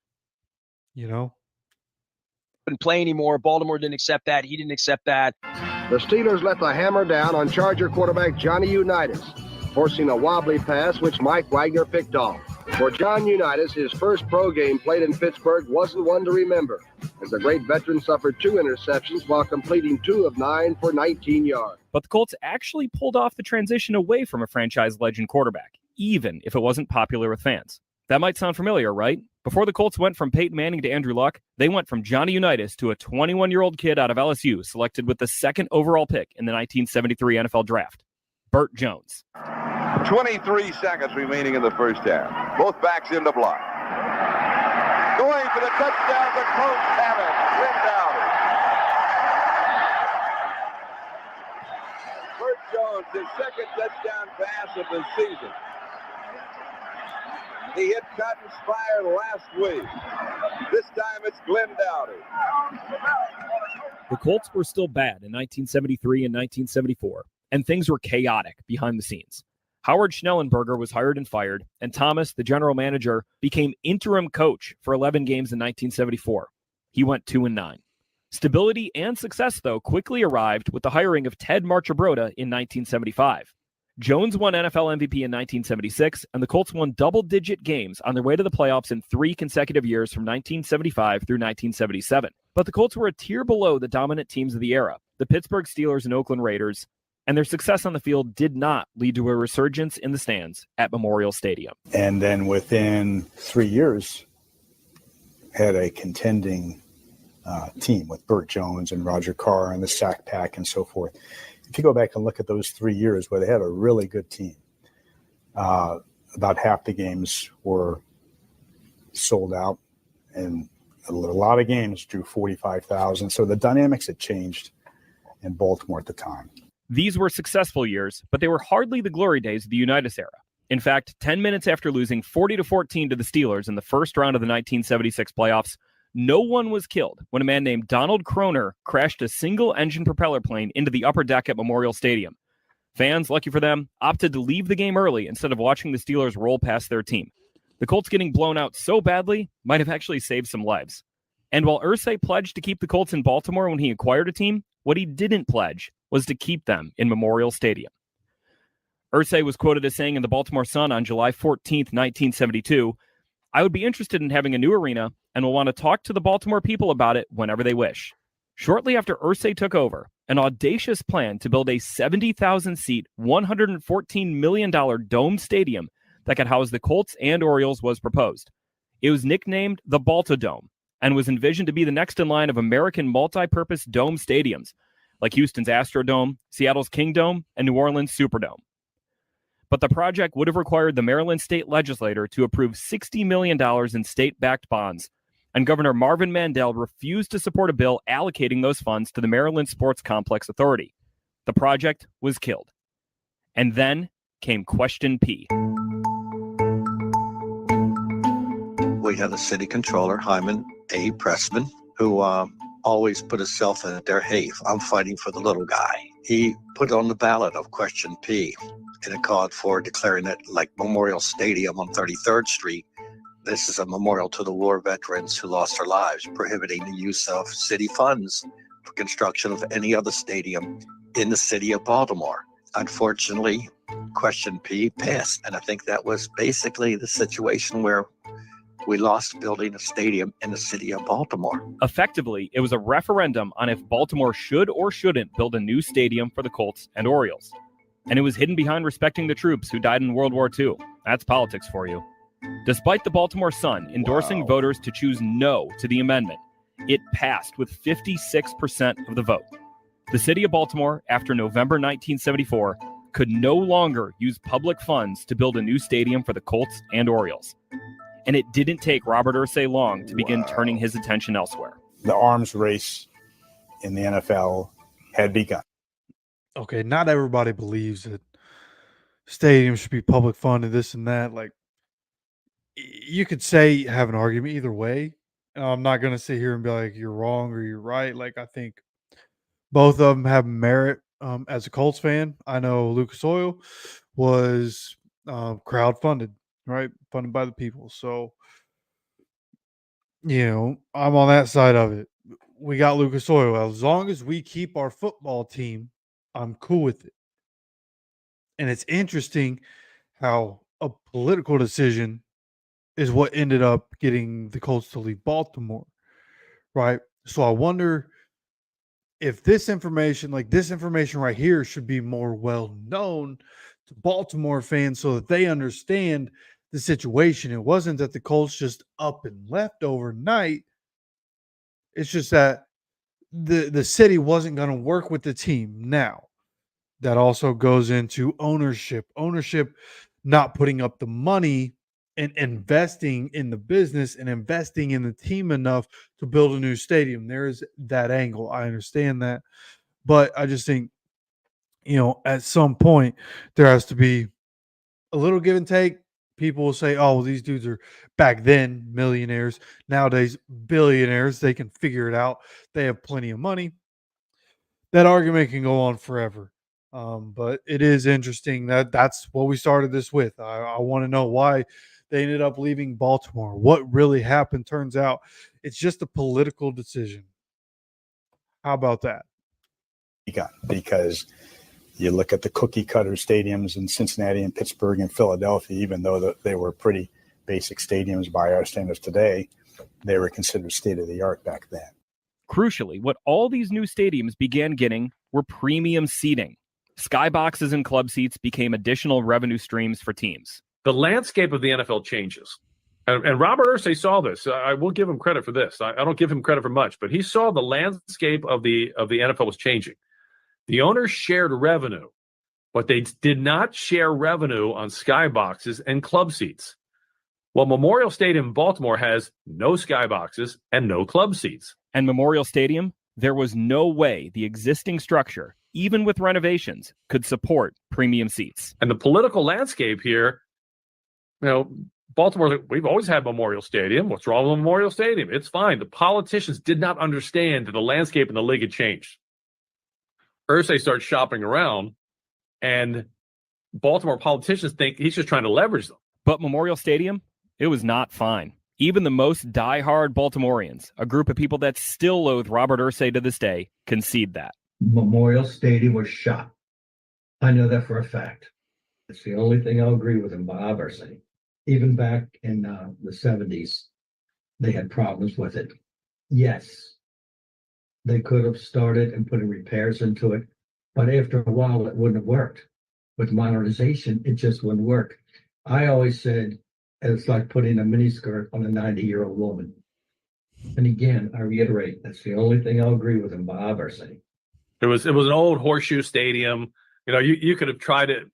Couldn't play anymore. Baltimore didn't accept that. He didn't accept that. The Steelers let the hammer down on Charger quarterback Johnny Unitas. forcing a wobbly pass which Mike Wagner picked off. For John Unitas, his first pro game played in Pittsburgh wasn't one to remember, as the great veteran suffered 2 interceptions while completing 2 of 9 for 19 yards. But the Colts actually pulled off the transition away from a franchise legend quarterback, even if it wasn't popular with fans. That might sound familiar, right? Before the Colts went from Peyton Manning to Andrew Luck, they went from Johnny Unitas to a 21-year-old kid out of LSU, selected with the 2nd overall pick in the 1973 NFL Draft, Burt Jones. 23 seconds remaining in the first half. Both backs in the block. Going for the touchdown, the Colts have it. Win Dowdy. Burt Jones, his 2nd touchdown pass of the season. He hit Cotton Spire last week. This time it's Glenn Dowdy. The Colts were still bad in 1973 and 1974, and things were chaotic behind the scenes. Howard Schnellenberger was hired and fired, and Thomas, the general manager, became interim coach for 11 games in 1974. He went 2-9. Stability and success, though, quickly arrived with the hiring of Ted Marchibroda in 1975. Jones won NFL MVP in 1976, and the Colts won double-digit games on their way to the playoffs in 3 consecutive years from 1975 through 1977. But the Colts were a tier below the dominant teams of the era, the Pittsburgh Steelers and Oakland Raiders, and their success on the field did not lead to a resurgence in the stands at Memorial Stadium. And then within 3 years, had a contending team with Burt Jones and Roger Carr and the Sack Pack and so forth. If you go back and look at those 3 years where they had a really good team, about half the games were sold out, and a lot of games drew 45,000. So the dynamics had changed in Baltimore at the time. These were successful years, but they were hardly the glory days of the Unitas era. In fact, 10 minutes after losing 40-14 to the Steelers in the first round of the 1976 playoffs, no one was killed when a man named Donald Kroner crashed a single-engine propeller plane into the upper deck at Memorial Stadium. Fans, lucky for them, opted to leave the game early instead of watching the Steelers roll past their team. The Colts getting blown out so badly might have actually saved some lives. And while Irsay pledged to keep the Colts in Baltimore when he acquired a team, what he didn't pledge was to keep them in Memorial Stadium. Irsay was quoted as saying in the Baltimore Sun on July 14th, 1972, "I would be interested in having a new arena and will want to talk to the Baltimore people about it whenever they wish." Shortly after Irsay took over, an audacious plan to build a 70,000-seat, $114 million domed stadium that could house the Colts and Orioles was proposed. It was nicknamed the Baltodome and was envisioned to be the next in line of American multi-purpose dome stadiums, like Houston's Astrodome, Seattle's Kingdome, and New Orleans' Superdome. But the project would have required the Maryland state legislature to approve $60 million in state-backed bonds, and Governor Marvin Mandel refused to support a bill allocating those funds to the Maryland Sports Complex Authority. The project was killed. And then came Question P. We had a city controller, Hyman A. Pressman, who always put himself in there, hey, I'm fighting for the little guy. He put on the ballot of Question P, and it called for declaring it like Memorial Stadium on 33rd Street. This is a memorial to the war veterans who lost their lives, prohibiting the use of city funds for construction of any other stadium in the city of Baltimore. Unfortunately, Question P passed, and I think that was basically the situation where we lost building a stadium in the city of Baltimore. Effectively, it was a referendum on if Baltimore should or shouldn't build a new stadium for the Colts and Orioles. And it was hidden behind respecting the troops who died in World War II. That's politics for you. Despite the Baltimore Sun endorsing voters to choose no to the amendment, it passed with 56% of the vote. The city of Baltimore, after November 1974, could no longer use public funds to build a new stadium for the Colts and Orioles. And it didn't take Robert Irsay long to begin turning his attention elsewhere. The arms race in the NFL had begun. Okay, not everybody believes that stadiums should be public funded, this and that. Like, you could say, have an argument either way. I'm not going to sit here and be like, you're wrong or you're right. Like, I think both of them have merit. As a Colts fan, I know Lucas Oil was crowd funded, right? Funded by the people. So, you know, I'm on that side of it. We got Lucas Oil. As long as we keep our football team, I'm cool with it. And it's interesting how a political decision is what ended up getting the Colts to leave Baltimore, right? So I wonder if this information, like this information right here, should be more well known to Baltimore fans so that they understand the situation. It wasn't that the Colts just up and left overnight. It's just that the city wasn't going to work with the team. Now, that also goes into ownership. Ownership not putting up the money and investing in the business and investing in the team enough to build a new stadium. There is that angle. I understand that. But I just think, at some point there has to be a little give and take. People will say, oh, well, these dudes are back then millionaires. Nowadays, billionaires. They can figure it out. They have plenty of money. That argument can go on forever. But it is interesting that that's what we started this with. I want to know why they ended up leaving Baltimore. What really happened? Turns out it's just a political decision. How about that? Because you look at the cookie cutter stadiums in Cincinnati and Pittsburgh and Philadelphia, even though they were pretty basic stadiums by our standards today, they were considered state of the art back then. Crucially, what all these new stadiums began getting were premium seating. Skyboxes and club seats became additional revenue streams for teams. The landscape of the NFL changes. And Robert Irsay saw this. I will give him credit for this. I don't give him credit for much, but he saw the landscape of the NFL was changing. The owners shared revenue, but they did not share revenue on skyboxes and club seats. Well, Memorial Stadium in Baltimore has no skyboxes and no club seats. And Memorial Stadium, there was no way the existing structure, even with renovations, could support premium seats. And the political landscape here, Baltimore, we've always had Memorial Stadium. What's wrong with Memorial Stadium? It's fine. The politicians did not understand that the landscape in the league had changed. Irsay starts shopping around, and Baltimore politicians think he's just trying to leverage them. But Memorial Stadium, it was not fine. Even the most diehard Baltimoreans, a group of people that still loathe Robert Irsay to this day, concede that. Memorial Stadium was shot. I know that for a fact. It's the only thing I'll agree with him, Bob Irsay. Even back in the 70s, they had problems with it. Yes, they could have started and put repairs into it, but after a while, it wouldn't have worked. With modernization, it just wouldn't work. I always said it's like putting a miniskirt on a 90-year-old woman. And again, I reiterate, that's the only thing I'll agree with him, Bob Irsay. It was an old horseshoe stadium. You could have tried it.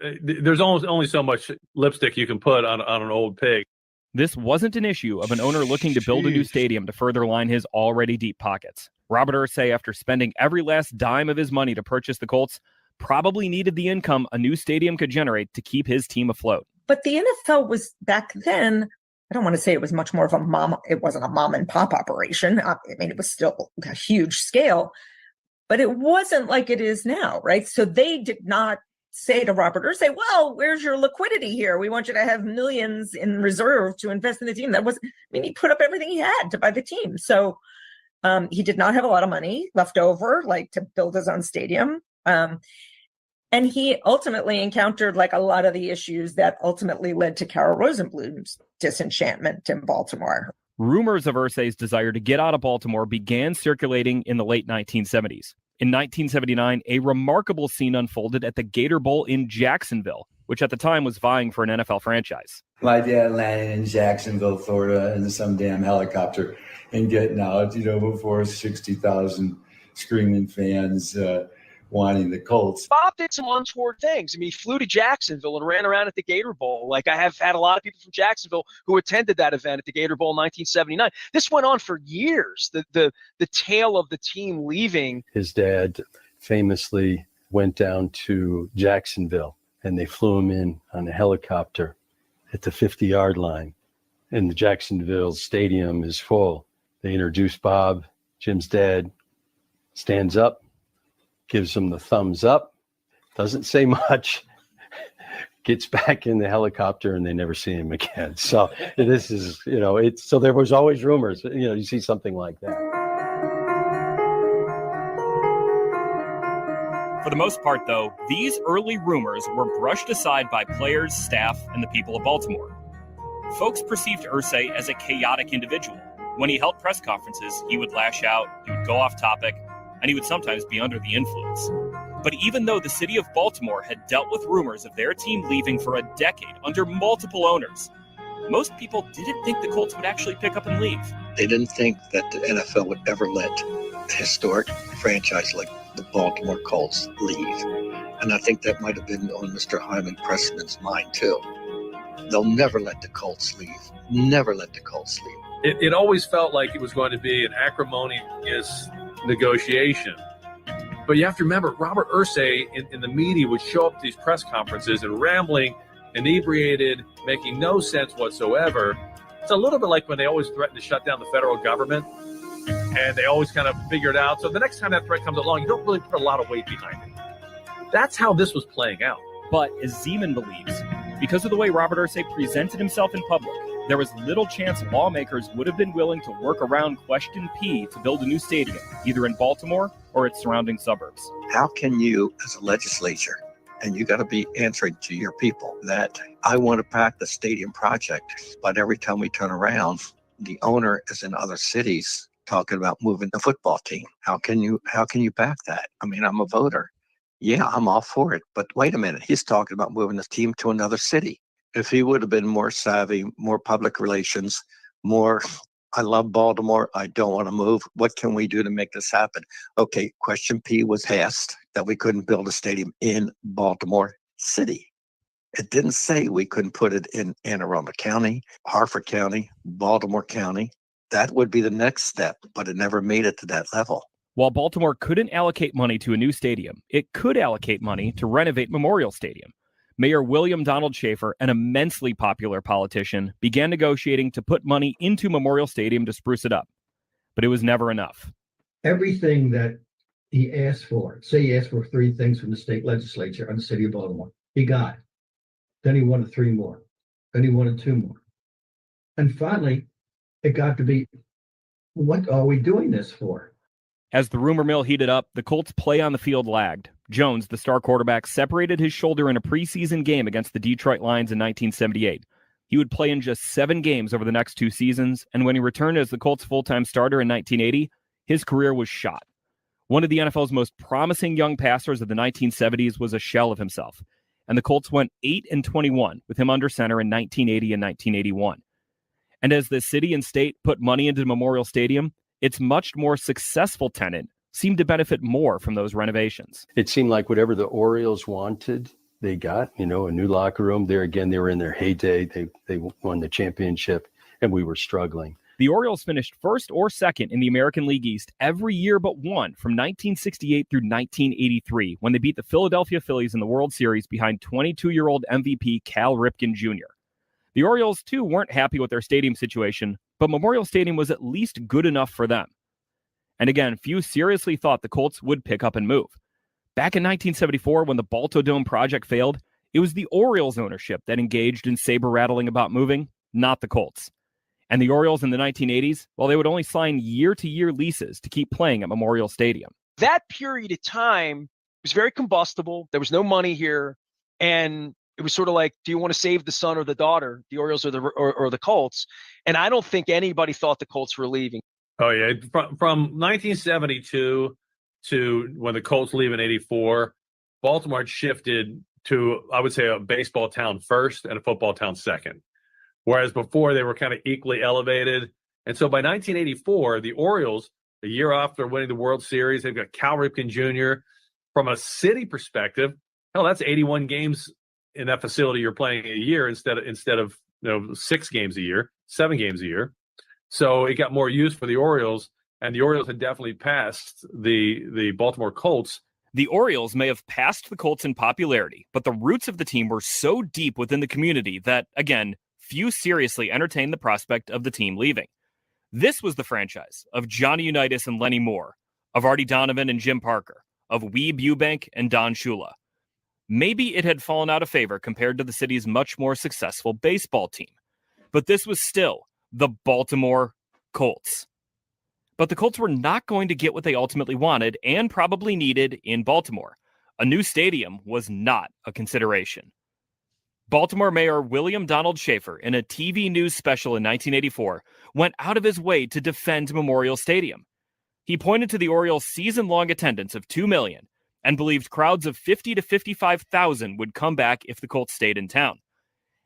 There's only so much lipstick you can put on an old pig. This wasn't an issue of an owner looking to build a new stadium to further line his already deep pockets. Robert Irsay, after spending every last dime of his money to purchase the Colts, probably needed the income a new stadium could generate to keep his team afloat. But the NFL was back then, I don't want to say it was much more of it wasn't a mom and pop operation. I mean, it was still a huge scale, but it wasn't like it is now, right? So they did not say to Robert Irsay, well, where's your liquidity here? We want you to have millions in reserve to invest in the team. He put up everything he had to buy the team. So he did not have a lot of money left over, to build his own stadium. And he ultimately encountered a lot of the issues that ultimately led to Carroll Rosenblum's disenchantment in Baltimore. Rumors of Irsay's desire to get out of Baltimore began circulating in the late 1970s. In 1979, a remarkable scene unfolded at the Gator Bowl in Jacksonville, which at the time was vying for an NFL franchise. My dad landed in Jacksonville, Florida, in some damn helicopter and getting out, before 60,000 screaming fans wanting the Colts. Bob did some untoward things. He flew to Jacksonville and ran around at the Gator Bowl. I have had a lot of people from Jacksonville who attended that event at the Gator Bowl in 1979. This went on for years, the tale of the team leaving. His dad famously went down to Jacksonville, and they flew him in on a helicopter at the 50-yard line, and the Jacksonville stadium is full. They introduce Bob. Jim's dad stands up, gives him the thumbs up, doesn't say much, gets back in the helicopter, and they never see him again. So this is, so there was always rumors, you see something like that. For the most part, though, these early rumors were brushed aside by players, staff, and the people of Baltimore. Folks perceived Irsay as a chaotic individual. When he held press conferences, he would lash out, he would go off topic, and he would sometimes be under the influence. But even though the city of Baltimore had dealt with rumors of their team leaving for a decade under multiple owners, most people didn't think the Colts would actually pick up and leave. They didn't think that the NFL would ever let a historic franchise like the Baltimore Colts leave. And I think that might have been on Mr. Hyman Pressman's mind too. They'll never let the Colts leave. Never let the Colts leave. It always felt like it was going to be an acrimonious negotiation. But you have to remember, Robert Irsay in the media would show up to these press conferences and rambling, inebriated, making no sense whatsoever. It's a little bit like when they always threaten to shut down the federal government, and they always kind of figure it out. So the next time that threat comes along, you don't really put a lot of weight behind it. That's how this was playing out. But as Zeman believes, because of the way Robert Irsay presented himself in public, there was little chance lawmakers would have been willing to work around Question P to build a new stadium, either in Baltimore or its surrounding suburbs. How can you, as a legislature, and you got to be answering to your people that I want to back the stadium project, but every time we turn around, the owner is in other cities talking about moving the football team. How can you back that? I mean, I'm a voter. Yeah, I'm all for it. But wait a minute, he's talking about moving the team to another city. If he would have been more savvy, more public relations, more, I love Baltimore, I don't want to move. What can we do to make this happen? Okay, Question P was asked that we couldn't build a stadium in Baltimore City. It didn't say we couldn't put it in Anne Arundel County, Harford County, Baltimore County. That would be the next step, but it never made it to that level. While Baltimore couldn't allocate money to a new stadium, it could allocate money to renovate Memorial Stadium. Mayor William Donald Schaefer, an immensely popular politician, began negotiating to put money into Memorial Stadium to spruce it up. But it was never enough. Everything that he asked for, say he asked for 3 things from the state legislature and the city of Baltimore, he got. Then he wanted 3 more. Then he wanted 2 more. And finally, it got to be, what are we doing this for? As the rumor mill heated up, the Colts' play on the field lagged. Jones, the star quarterback, separated his shoulder in a preseason game against the Detroit Lions in 1978. He would play in just 7 games over the next 2 seasons, and when he returned as the Colts' full-time starter in 1980, his career was shot. One of the NFL's most promising young passers of the 1970s was a shell of himself, and the Colts went 8-21 with him under center in 1980 and 1981. And as the city and state put money into Memorial Stadium, its much more successful tenant seemed to benefit more from those renovations. It seemed like whatever the Orioles wanted, they got, a new locker room. There again, they were in their heyday. They won the championship, and we were struggling. The Orioles finished first or second in the American League East every year but one from 1968 through 1983 when they beat the Philadelphia Phillies in the World Series behind 22-year-old MVP Cal Ripken Jr. The Orioles, too, weren't happy with their stadium situation, but Memorial Stadium was at least good enough for them. And again, few seriously thought the Colts would pick up and move. Back in 1974, when the Balto Dome project failed, it was the Orioles ownership that engaged in saber-rattling about moving, not the Colts. And the Orioles in the 1980s, well, they would only sign year-to-year leases to keep playing at Memorial Stadium. That period of time was very combustible. There was no money here. And it was sort of like, do you want to save the son or the daughter, the Orioles or the Colts? And I don't think anybody thought the Colts were leaving. Oh, yeah. From 1972 to when the Colts leave in 84, Baltimore had shifted to, I would say, a baseball town first and a football town second. Whereas before they were kind of equally elevated. And so by 1984, the Orioles, a year after winning the World Series, they've got Cal Ripken Jr. From a city perspective, hell, that's 81 games in that facility you're playing a year instead of 6 games a year, 7 games a year. So it got more use for the Orioles, and the Orioles had definitely passed the Baltimore Colts. The Orioles may have passed the Colts in popularity, but the roots of the team were so deep within the community that, again, few seriously entertained the prospect of the team leaving. This was the franchise of Johnny Unitas and Lenny Moore, of Artie Donovan and Jim Parker, of Weeb Eubank and Don Shula. Maybe it had fallen out of favor compared to the city's much more successful baseball team, but this was still the Baltimore Colts. But the Colts were not going to get what they ultimately wanted and probably needed in Baltimore. A new stadium was not a consideration. Baltimore Mayor William Donald Schaefer, in a TV news special in 1984, went out of his way to defend Memorial Stadium. He pointed to the Orioles' season-long attendance of 2 million and believed crowds of 50 to 55,000 would come back if the Colts stayed in town.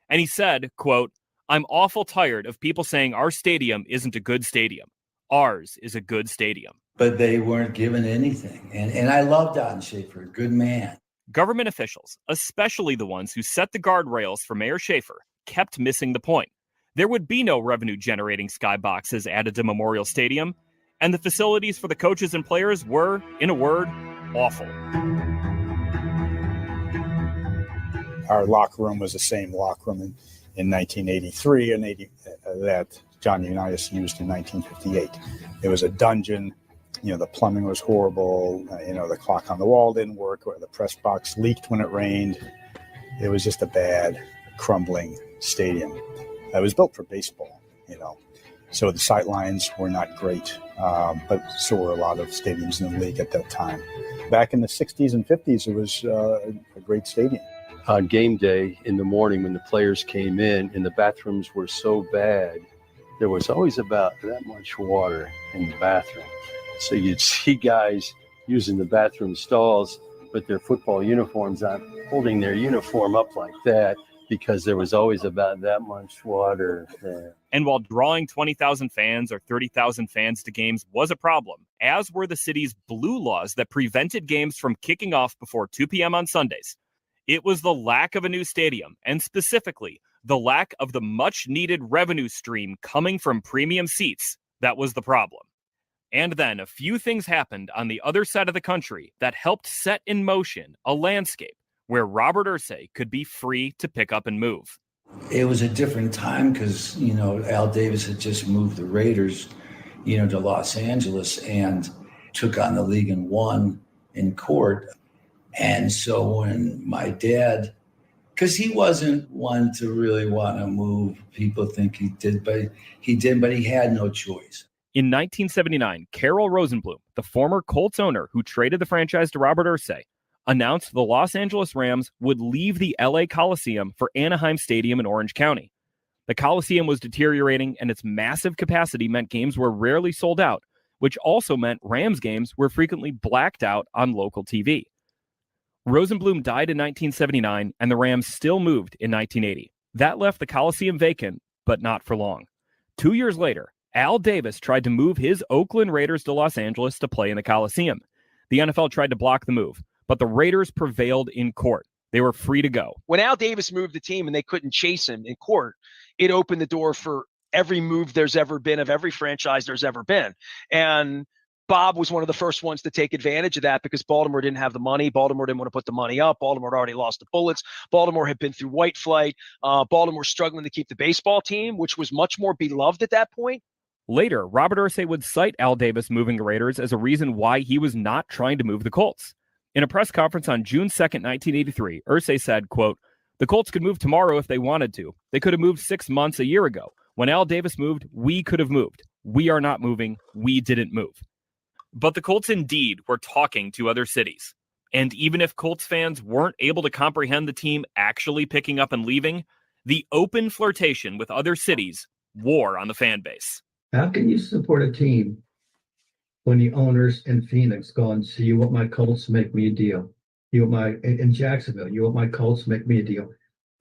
And he said, quote, "I'm awful tired of people saying our stadium isn't a good stadium. Ours is a good stadium." But they weren't given anything. And I love Don Schaefer, good man. Government officials, especially the ones who set the guardrails for Mayor Schaefer, kept missing the point. There would be no revenue-generating skyboxes added to Memorial Stadium, and the facilities for the coaches and players were, in a word, awful. Our locker room was the same locker room in 1983 and that John Unitas used in 1958. It was a dungeon. The plumbing was horrible. The clock on the wall didn't work, or the press box leaked when it rained. It was just a bad, crumbling stadium. It was built for baseball, So the sightlines were not great, but so were a lot of stadiums in the league at that time. Back in the 60s and 50s, it was a great stadium. On game day in the morning when the players came in and the bathrooms were so bad, there was always about that much water in the bathroom. So you'd see guys using the bathroom stalls with their football uniforms on, holding their uniform up like that because there was always about that much water there. And while drawing 20,000 fans or 30,000 fans to games was a problem, as were the city's blue laws that prevented games from kicking off before 2 p.m. on Sundays, it was the lack of a new stadium, and specifically the lack of the much-needed revenue stream coming from premium seats that was the problem. And then a few things happened on the other side of the country that helped set in motion a landscape where Robert Irsay could be free to pick up and move. It was a different time because, Al Davis had just moved the Raiders, to Los Angeles and took on the league and won in court. And so when my dad, because he wasn't one to really want to move, people think he did, but he had no choice. In 1979, Carroll Rosenblum, the former Colts owner who traded the franchise to Robert Irsay, announced the Los Angeles Rams would leave the LA Coliseum for Anaheim Stadium in Orange County. The Coliseum was deteriorating, and its massive capacity meant games were rarely sold out, which also meant Rams games were frequently blacked out on local TV. Rosenblum died in 1979, and the Rams still moved in 1980. That left the Coliseum vacant, but not for long. 2 years later, Al Davis tried to move his Oakland Raiders to Los Angeles to play in the Coliseum. The NFL tried to block the move, but the Raiders prevailed in court. They were free to go. When Al Davis moved the team and they couldn't chase him in court, it opened the door for every move there's ever been of every franchise there's ever been. And Bob was one of the first ones to take advantage of that because Baltimore didn't have the money. Baltimore didn't want to put the money up. Baltimore had already lost the Bullets. Baltimore had been through white flight. Baltimore struggling to keep the baseball team, which was much more beloved at that point. Later, Robert Irsay would cite Al Davis moving the Raiders as a reason why he was not trying to move the Colts. In a press conference on June 2nd, 1983, Irsay said, quote, "The Colts could move tomorrow if they wanted to. They could have moved 6 months a year ago. When Al Davis moved, we could have moved. We are not moving. We didn't move." But the Colts indeed were talking to other cities. And even if Colts fans weren't able to comprehend the team actually picking up and leaving, the open flirtation with other cities wore on the fan base. How can you support a team when the owners in Phoenix go and say, "You want my Colts, make me a deal. You want in Jacksonville, you want my Colts, make me a deal.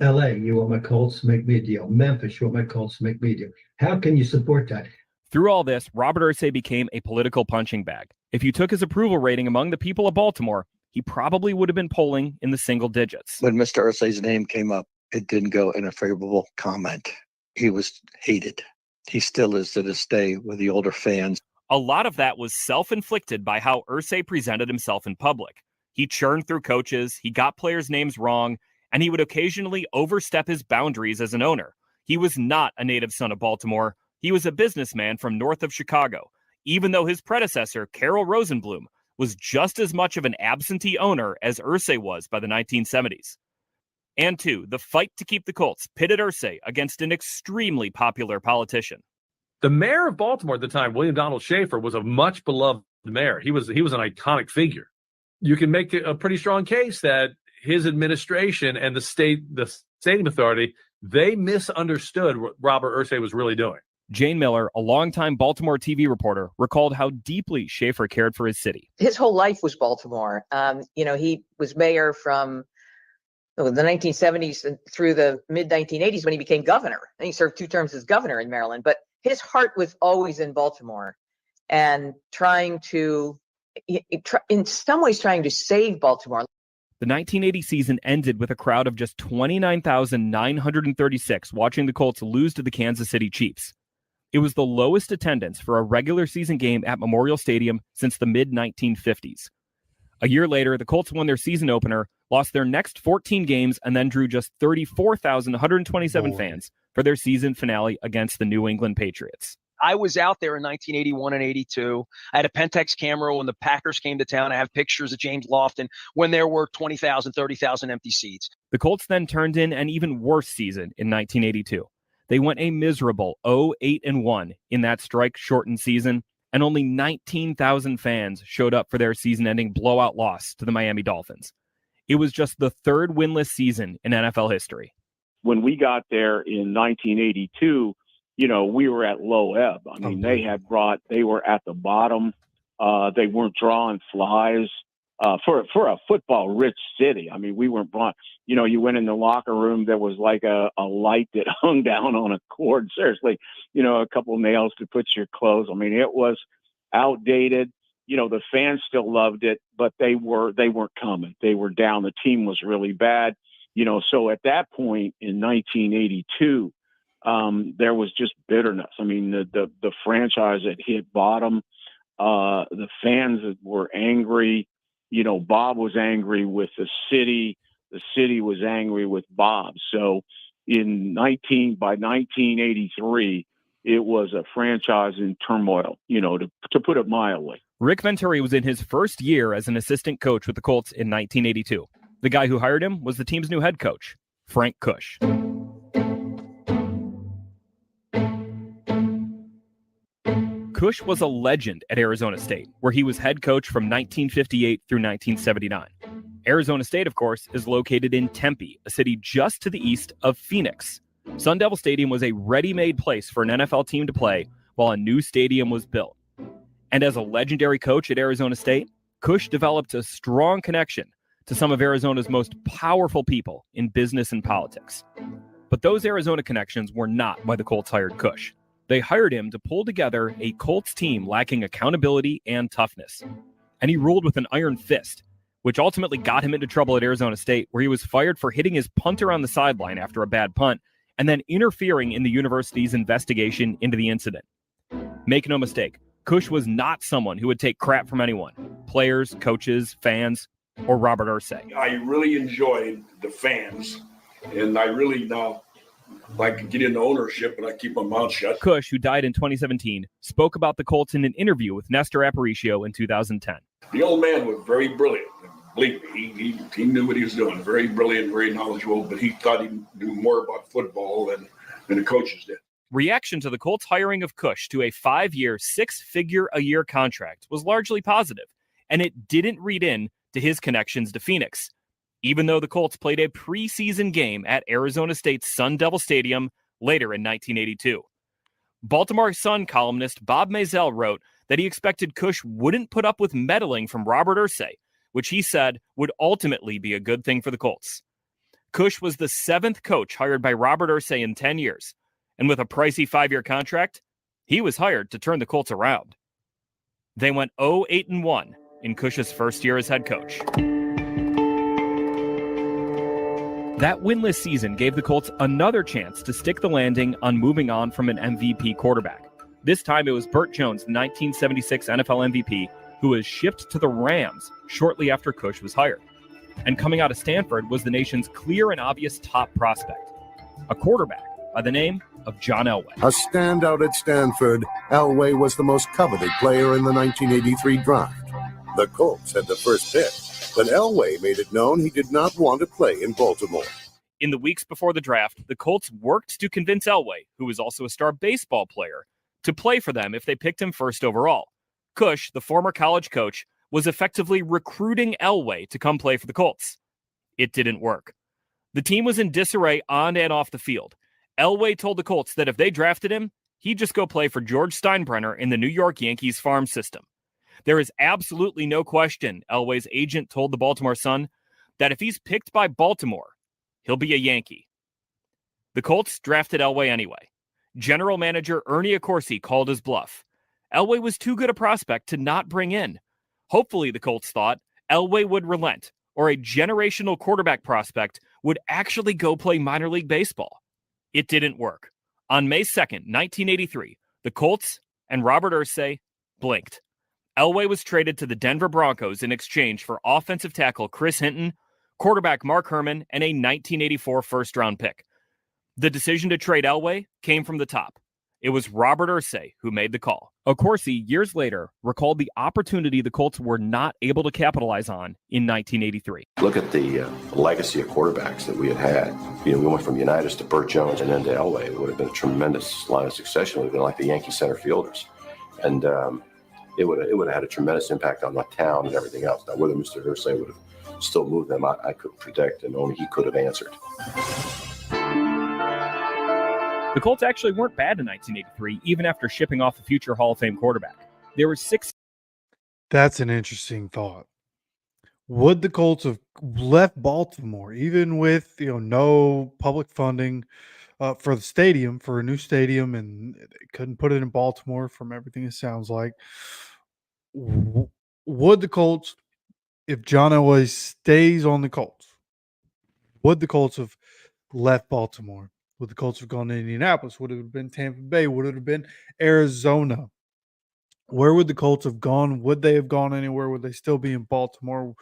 LA, you want my Colts, make me a deal. Memphis, you want my Colts, make me a deal." How can you support that? Through all this, Robert Irsay became a political punching bag. If you took his approval rating among the people of Baltimore, he probably would have been polling in the single digits. When Mr. Irsay's name came up, it didn't go in a favorable comment. He was hated. He still is to this day with the older fans. A lot of that was self-inflicted by how Irsay presented himself in public. He churned through coaches, he got players' names wrong, and he would occasionally overstep his boundaries as an owner. He was not a native son of Baltimore. He was a businessman from north of Chicago, even though his predecessor, Carroll Rosenblum, was just as much of an absentee owner as Irsay was by the 1970s. And two, the fight to keep the Colts pitted Irsay against an extremely popular politician. The mayor of Baltimore at the time, William Donald Schaefer, was a much beloved mayor. He was an iconic figure. you can make a pretty strong case that his administration and the stadium authority, they misunderstood what Robert Irsay was really doing. Jane Miller, a longtime Baltimore TV reporter, recalled how deeply Schaefer cared for his city. His whole life was Baltimore. He was mayor from the 1970s through the mid-1980s when he became governor. And he served 2 terms as governor in Maryland. But his heart was always in Baltimore and trying to save Baltimore. The 1980 season ended with a crowd of just 29,936 watching the Colts lose to the Kansas City Chiefs. It was the lowest attendance for a regular season game at Memorial Stadium since the mid-1950s. A year later, the Colts won their season opener, lost their next 14 games, and then drew just 34,127 fans for their season finale against the New England Patriots. I was out there in 1981 and 82. I had a Pentax camera when the Packers came to town. I have pictures of James Lofton when there were 20,000, 30,000 empty seats. The Colts then turned in an even worse season in 1982. They went a miserable 0-8-1 in that strike-shortened season, and only 19,000 fans showed up for their season-ending blowout loss to the Miami Dolphins. It was just the 3rd winless season in NFL history. When we got there in 1982, we were at low ebb. I mean, they were at the bottom. They weren't drawing flies for a football-rich city. I mean, we weren't brought. You went in the locker room, there was like a light that hung down on a cord. Seriously, a couple of nails to put your clothes. I mean, it was outdated. The fans still loved it, but they weren't coming. They were down. The team was really bad. So at that point in 1982, there was just bitterness. I mean, the franchise had hit bottom. The fans were angry. Bob was angry with the city. The city was angry with Bob. So by 1983, it was a franchise in turmoil, to put it mildly. Rick Venturi was in his first year as an assistant coach with the Colts in 1982. The guy who hired him was the team's new head coach, Frank Kush. Kush was a legend at Arizona State, where he was head coach from 1958 through 1979. Arizona State, of course, is located in Tempe, a city just to the east of Phoenix. Sun Devil Stadium was a ready-made place for an NFL team to play while a new stadium was built. And as a legendary coach at Arizona State, Kush developed a strong connection to some of Arizona's most powerful people in business and politics. But those Arizona connections were not why the Colts hired Kush. They hired him to pull together a Colts team lacking accountability and toughness. And he ruled with an iron fist, which ultimately got him into trouble at Arizona State, where he was fired for hitting his punter on the sideline after a bad punt and then interfering in the university's investigation into the incident. Make no mistake, Kush was not someone who would take crap from anyone, players, coaches, fans, or Robert Irsay. I really enjoyed the fans, and I really now I can get into ownership, and I keep my mouth shut. Kush, who died in 2017, spoke about the Colts in an interview with Nestor Aparicio in 2010. The old man was very brilliant. Believe me, he knew what he was doing. Very brilliant, very knowledgeable, but he thought he knew more about football than the coaches did. Reaction to the Colts hiring of Kush to a 5-year, $6-figure-a-year contract was largely positive, and it didn't read in to his connections to Phoenix, even though the Colts played a preseason game at Arizona State's Sun Devil Stadium later in 1982. Baltimore Sun columnist Bob Maisel wrote that he expected Kush wouldn't put up with meddling from Robert Irsay, which he said would ultimately be a good thing for the Colts. Kush was the 7th coach hired by Robert Irsay in 10 years, and with a pricey 5-year contract, he was hired to turn the Colts around. They went 0-8-1 in Kush's first year as head coach. That winless season gave the Colts another chance to stick the landing on moving on from an MVP quarterback. This time it was Burt Jones, the 1976 NFL MVP, who was shipped to the Rams shortly after Kush was hired. And coming out of Stanford was the nation's clear and obvious top prospect, a quarterback by the name of John Elway. A standout at Stanford, Elway was the most coveted player in the 1983 draft. The Colts had the first pick, but Elway made it known he did not want to play in Baltimore. In the weeks before the draft, the Colts worked to convince Elway, who was also a star baseball player, to play for them if they picked him first overall. Kush, the former college coach, was effectively recruiting Elway to come play for the Colts. It didn't work. The team was in disarray on and off the field. Elway told the Colts that if they drafted him, he'd just go play for George Steinbrenner in the New York Yankees farm system. There is absolutely no question, Elway's agent told the Baltimore Sun, that if he's picked by Baltimore, he'll be a Yankee. The Colts drafted Elway anyway. General manager Ernie Accorsi called his bluff. Elway was too good a prospect to not bring in. Hopefully, the Colts thought, Elway would relent, or a generational quarterback prospect would actually go play minor league baseball. It didn't work. On May 2nd, 1983, the Colts and Robert Irsay blinked. Elway was traded to the Denver Broncos in exchange for offensive tackle Chris Hinton, quarterback Mark Herman, and a 1984 first-round pick. The decision to trade Elway came from the top. It was Robert Irsay who made the call. Accorsi, years later, recalled the opportunity the Colts were not able to capitalize on in 1983. Look at the legacy of quarterbacks that we had. We went from Unitas to Burt Jones and then to Elway. It would have been a tremendous line of succession. It would have been like the Yankee center fielders. And it would have had a tremendous impact on the town and everything else. Now, whether Mr. Irsay would have still moved them, I couldn't predict, and only he could have answered. The Colts actually weren't bad in 1983, even after shipping off a future Hall of Fame quarterback. There were 6. That's an interesting thought. Would the Colts have left Baltimore, even with no public funding for the stadium, for a new stadium, and they couldn't put it in Baltimore from everything it sounds like? Would the Colts, if John Elway stays on the Colts, would the Colts have left Baltimore? Would the Colts have gone to Indianapolis? Would it have been Tampa Bay? Would it have been Arizona? Where would the Colts have gone? Would they have gone anywhere? Would they still be in Baltimore?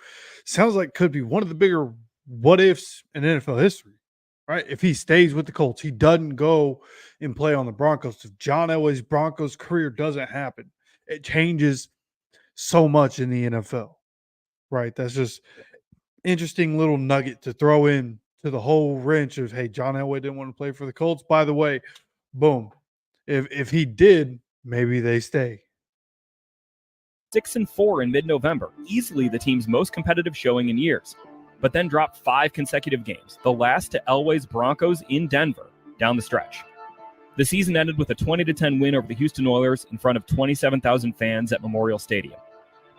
Sounds like could be one of the bigger what ifs in NFL history, right? If he stays with the Colts, he doesn't go and play on the Broncos. If John Elway's Broncos career doesn't happen, it changes so much in the NFL, right? That's just interesting little nugget to throw in to the whole wrench of, hey, John Elway didn't want to play for the Colts. By the way, boom. If he did, maybe they stay. 6-4 in mid-November, easily the team's most competitive showing in years, but then dropped 5 consecutive games, the last to Elway's Broncos in Denver, down the stretch. The season ended with a 20-10 win over the Houston Oilers in front of 27,000 fans at Memorial Stadium.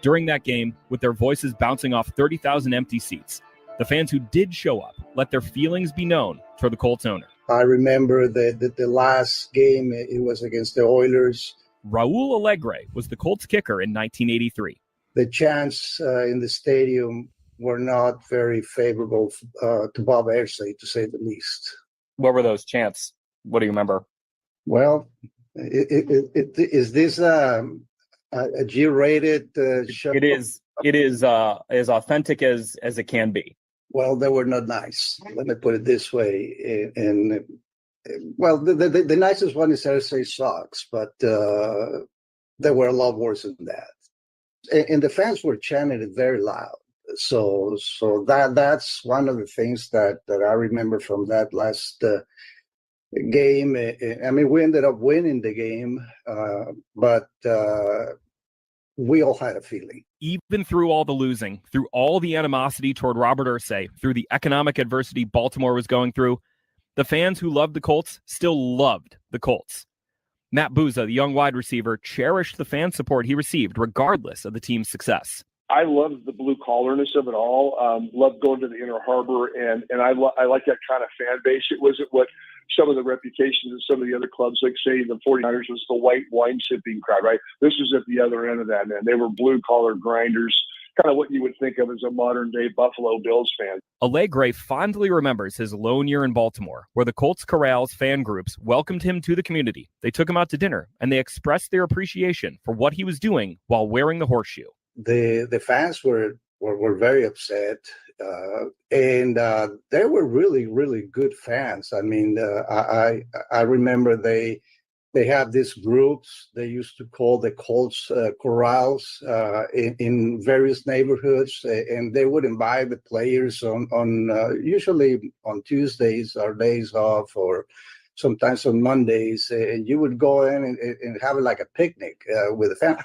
During that game, with their voices bouncing off 30,000 empty seats, the fans who did show up let their feelings be known for the Colts owner. I remember that the last game, it was against the Oilers. Raul Alegre was the Colts kicker in 1983. The chants in the stadium were not very favorable to Bob Irsay, to say the least. What were those chants? What do you remember? Well, is this a G-rated show? It is. It is as authentic as it can be. Well, they were not nice. Let me put it this way. And well, the nicest one is Irsay sucks, but there were a lot worse than that. And the fans were chanting it very loud. So that's one of the things that I remember from that last game. I mean, we ended up winning the game, but we all had a feeling. Even through all the losing, through all the animosity toward Robert Irsay, through the economic adversity Baltimore was going through, the fans who loved the Colts still loved the Colts. Matt Buzza, the young wide receiver, cherished the fan support he received regardless of the team's success. I loved the blue collarness of it all. Loved going to the Inner Harbor, and I like that kind of fan base. It wasn't what some of the reputations of some of the other clubs, like say the 49ers, was the white wine sipping crowd, right? This was at the other end of that, man. They were blue collar grinders, kind of what you would think of as a modern day Buffalo Bills fan. Alegre fondly remembers his lone year in Baltimore, where the Colts Corral's fan groups welcomed him to the community. They took him out to dinner, and they expressed their appreciation for what he was doing while wearing the horseshoe. The fans were very upset, and they were really, really good fans. I mean, I remember they have these groups they used to call the Colts Corrals in various neighborhoods, and they would invite the players on usually on Tuesdays or days off, or sometimes on Mondays, and you would go in and have like a picnic with the family.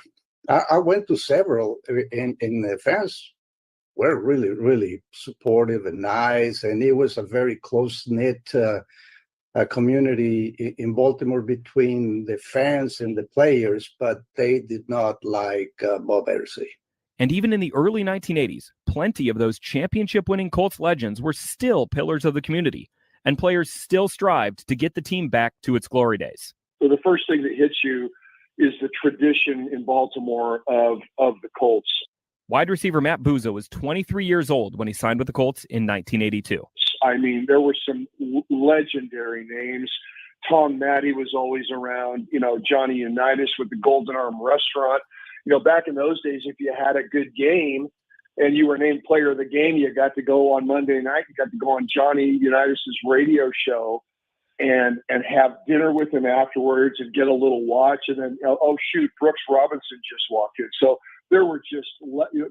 I went to several, and the fans were really, really supportive and nice, and it was a very close-knit community in Baltimore between the fans and the players, but they did not like Bob Irsay. And even in the early 1980s, plenty of those championship-winning Colts legends were still pillars of the community, and players still strived to get the team back to its glory days. So the first thing that hits you is the tradition in Baltimore of the Colts. Wide receiver Matt Buzzo was 23 years old when he signed with the Colts in 1982. I mean, there were some legendary names. Tom Matty was always around, Johnny Unitas with the Golden Arm Restaurant. Back in those days, if you had a good game and you were named player of the game, you got to go on Monday night, you got to go on Johnny Unitas's radio show and have dinner with him afterwards and get a little watch. And then, oh, shoot, Brooks Robinson just walked in. So there were just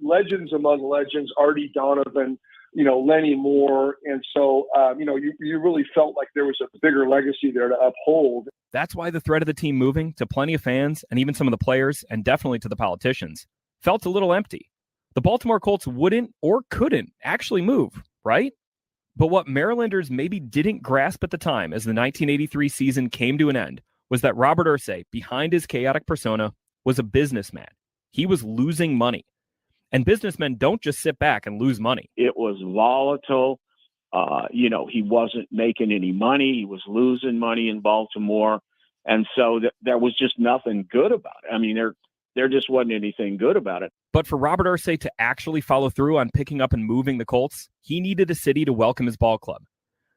legends among legends, Artie Donovan, Lenny Moore. And so, you really felt like there was a bigger legacy there to uphold. That's why the threat of the team moving to plenty of fans and even some of the players and definitely to the politicians felt a little empty. The Baltimore Colts wouldn't or couldn't actually move, right? But what Marylanders maybe didn't grasp at the time as the 1983 season came to an end was that Robert Irsay, behind his chaotic persona, was a businessman. He was losing money. And businessmen don't just sit back and lose money. It was volatile. He wasn't making any money. He was losing money in Baltimore. And so there was just nothing good about it. I mean, there just wasn't anything good about it. But for Robert Irsay to actually follow through on picking up and moving the Colts, he needed a city to welcome his ball club.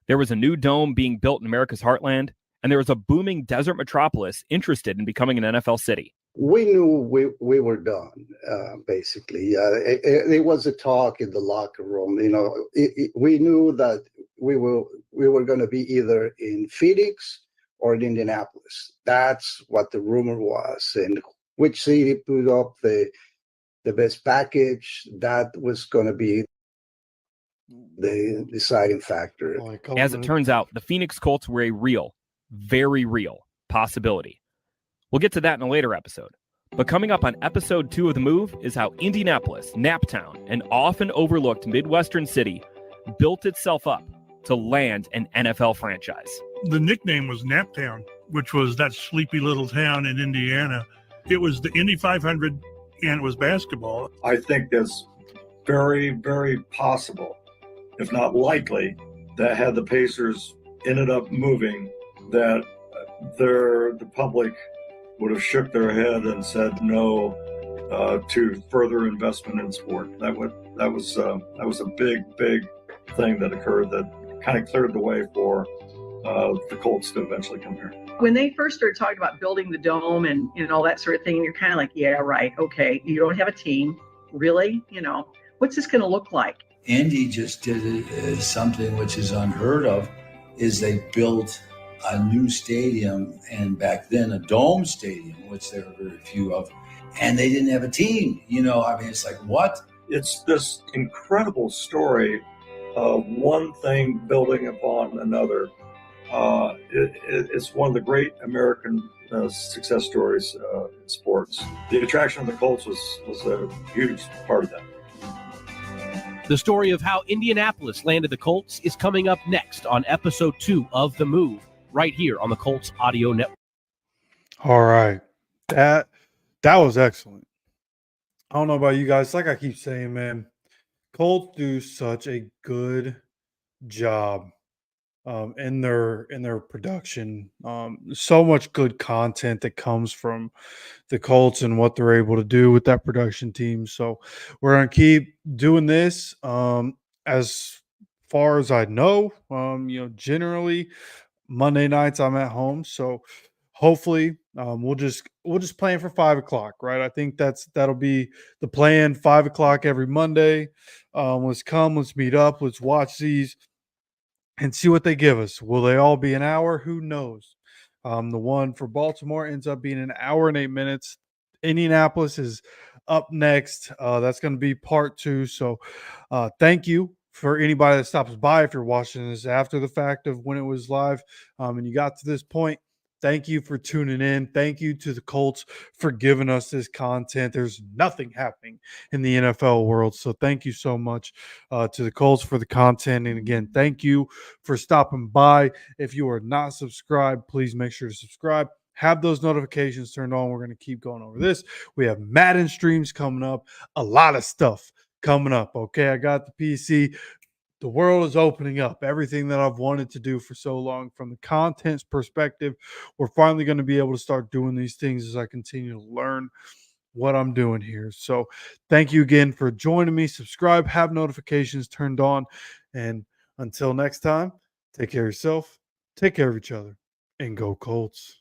There was a new dome being built in America's heartland, and there was a booming desert metropolis interested in becoming an NFL city. We knew we were done, basically. It was a talk in the locker room. We knew that we were going to be either in Phoenix or in Indianapolis. That's what the rumor was. And which city put up the best package, that was going to be the deciding factor. As it turns out, the Phoenix Colts were a real, very real possibility. We'll get to that in a later episode. But coming up on episode 2 of The Move is how Indianapolis, Naptown, an often overlooked Midwestern city, built itself up to land an NFL franchise. The nickname was Naptown, which was that sleepy little town in Indiana. It was the Indy 500, and it was basketball. I think that's very, very possible, if not likely, that had the Pacers ended up moving, that the public would have shook their head and said no to further investment in sport. That was a big thing that occurred that kind of cleared the way for the Colts to eventually come here. When they first started talking about building the dome and all that sort of thing, you're kind of like, yeah, right, okay. You don't have a team, really? What's this going to look like? Indy just did something which is unheard of, is they built a new stadium, and back then a dome stadium, which there were very few of, and they didn't have a team. It's like, what? It's this incredible story of one thing building upon another. It's one of the great American success stories in sports. The attraction of the Colts was a huge part of that. The story of how Indianapolis landed the Colts is coming up next on episode 2 of The Move, right here on the Colts Audio Network. All right. That was excellent. I don't know about you guys. Like I keep saying, man, Colts do such a good job in their production. So much good content that comes from the Colts and what they're able to do with that production team. So we're gonna keep doing this. As far as I know, generally Monday nights I'm at home, so hopefully we'll just plan for 5:00, right? I think that'll be the plan. 5:00 every Monday. Let's meet up, let's watch these and see what they give us. Will they all be an hour? Who knows? The one for Baltimore ends up being an hour and 8 minutes. Indianapolis is up next. That's going to be part 2. So thank you for anybody that stops by. If you're watching this after the fact of when it was live and you got to this point, Thank you for tuning in. Thank you to the Colts for giving us this content. There's nothing happening in the NFL world. So thank you so much to the Colts for the content. And again, thank you for stopping by. If you are not subscribed, please make sure to subscribe. Have those notifications turned on. We're going to keep going over this. We have Madden streams coming up. A lot of stuff coming up. Okay, I got the PC. The world is opening up. Everything that I've wanted to do for so long from the content's perspective, we're finally going to be able to start doing these things as I continue to learn what I'm doing here. So thank you again for joining me. Subscribe, have notifications turned on. And until next time, take care of yourself, take care of each other, and go Colts.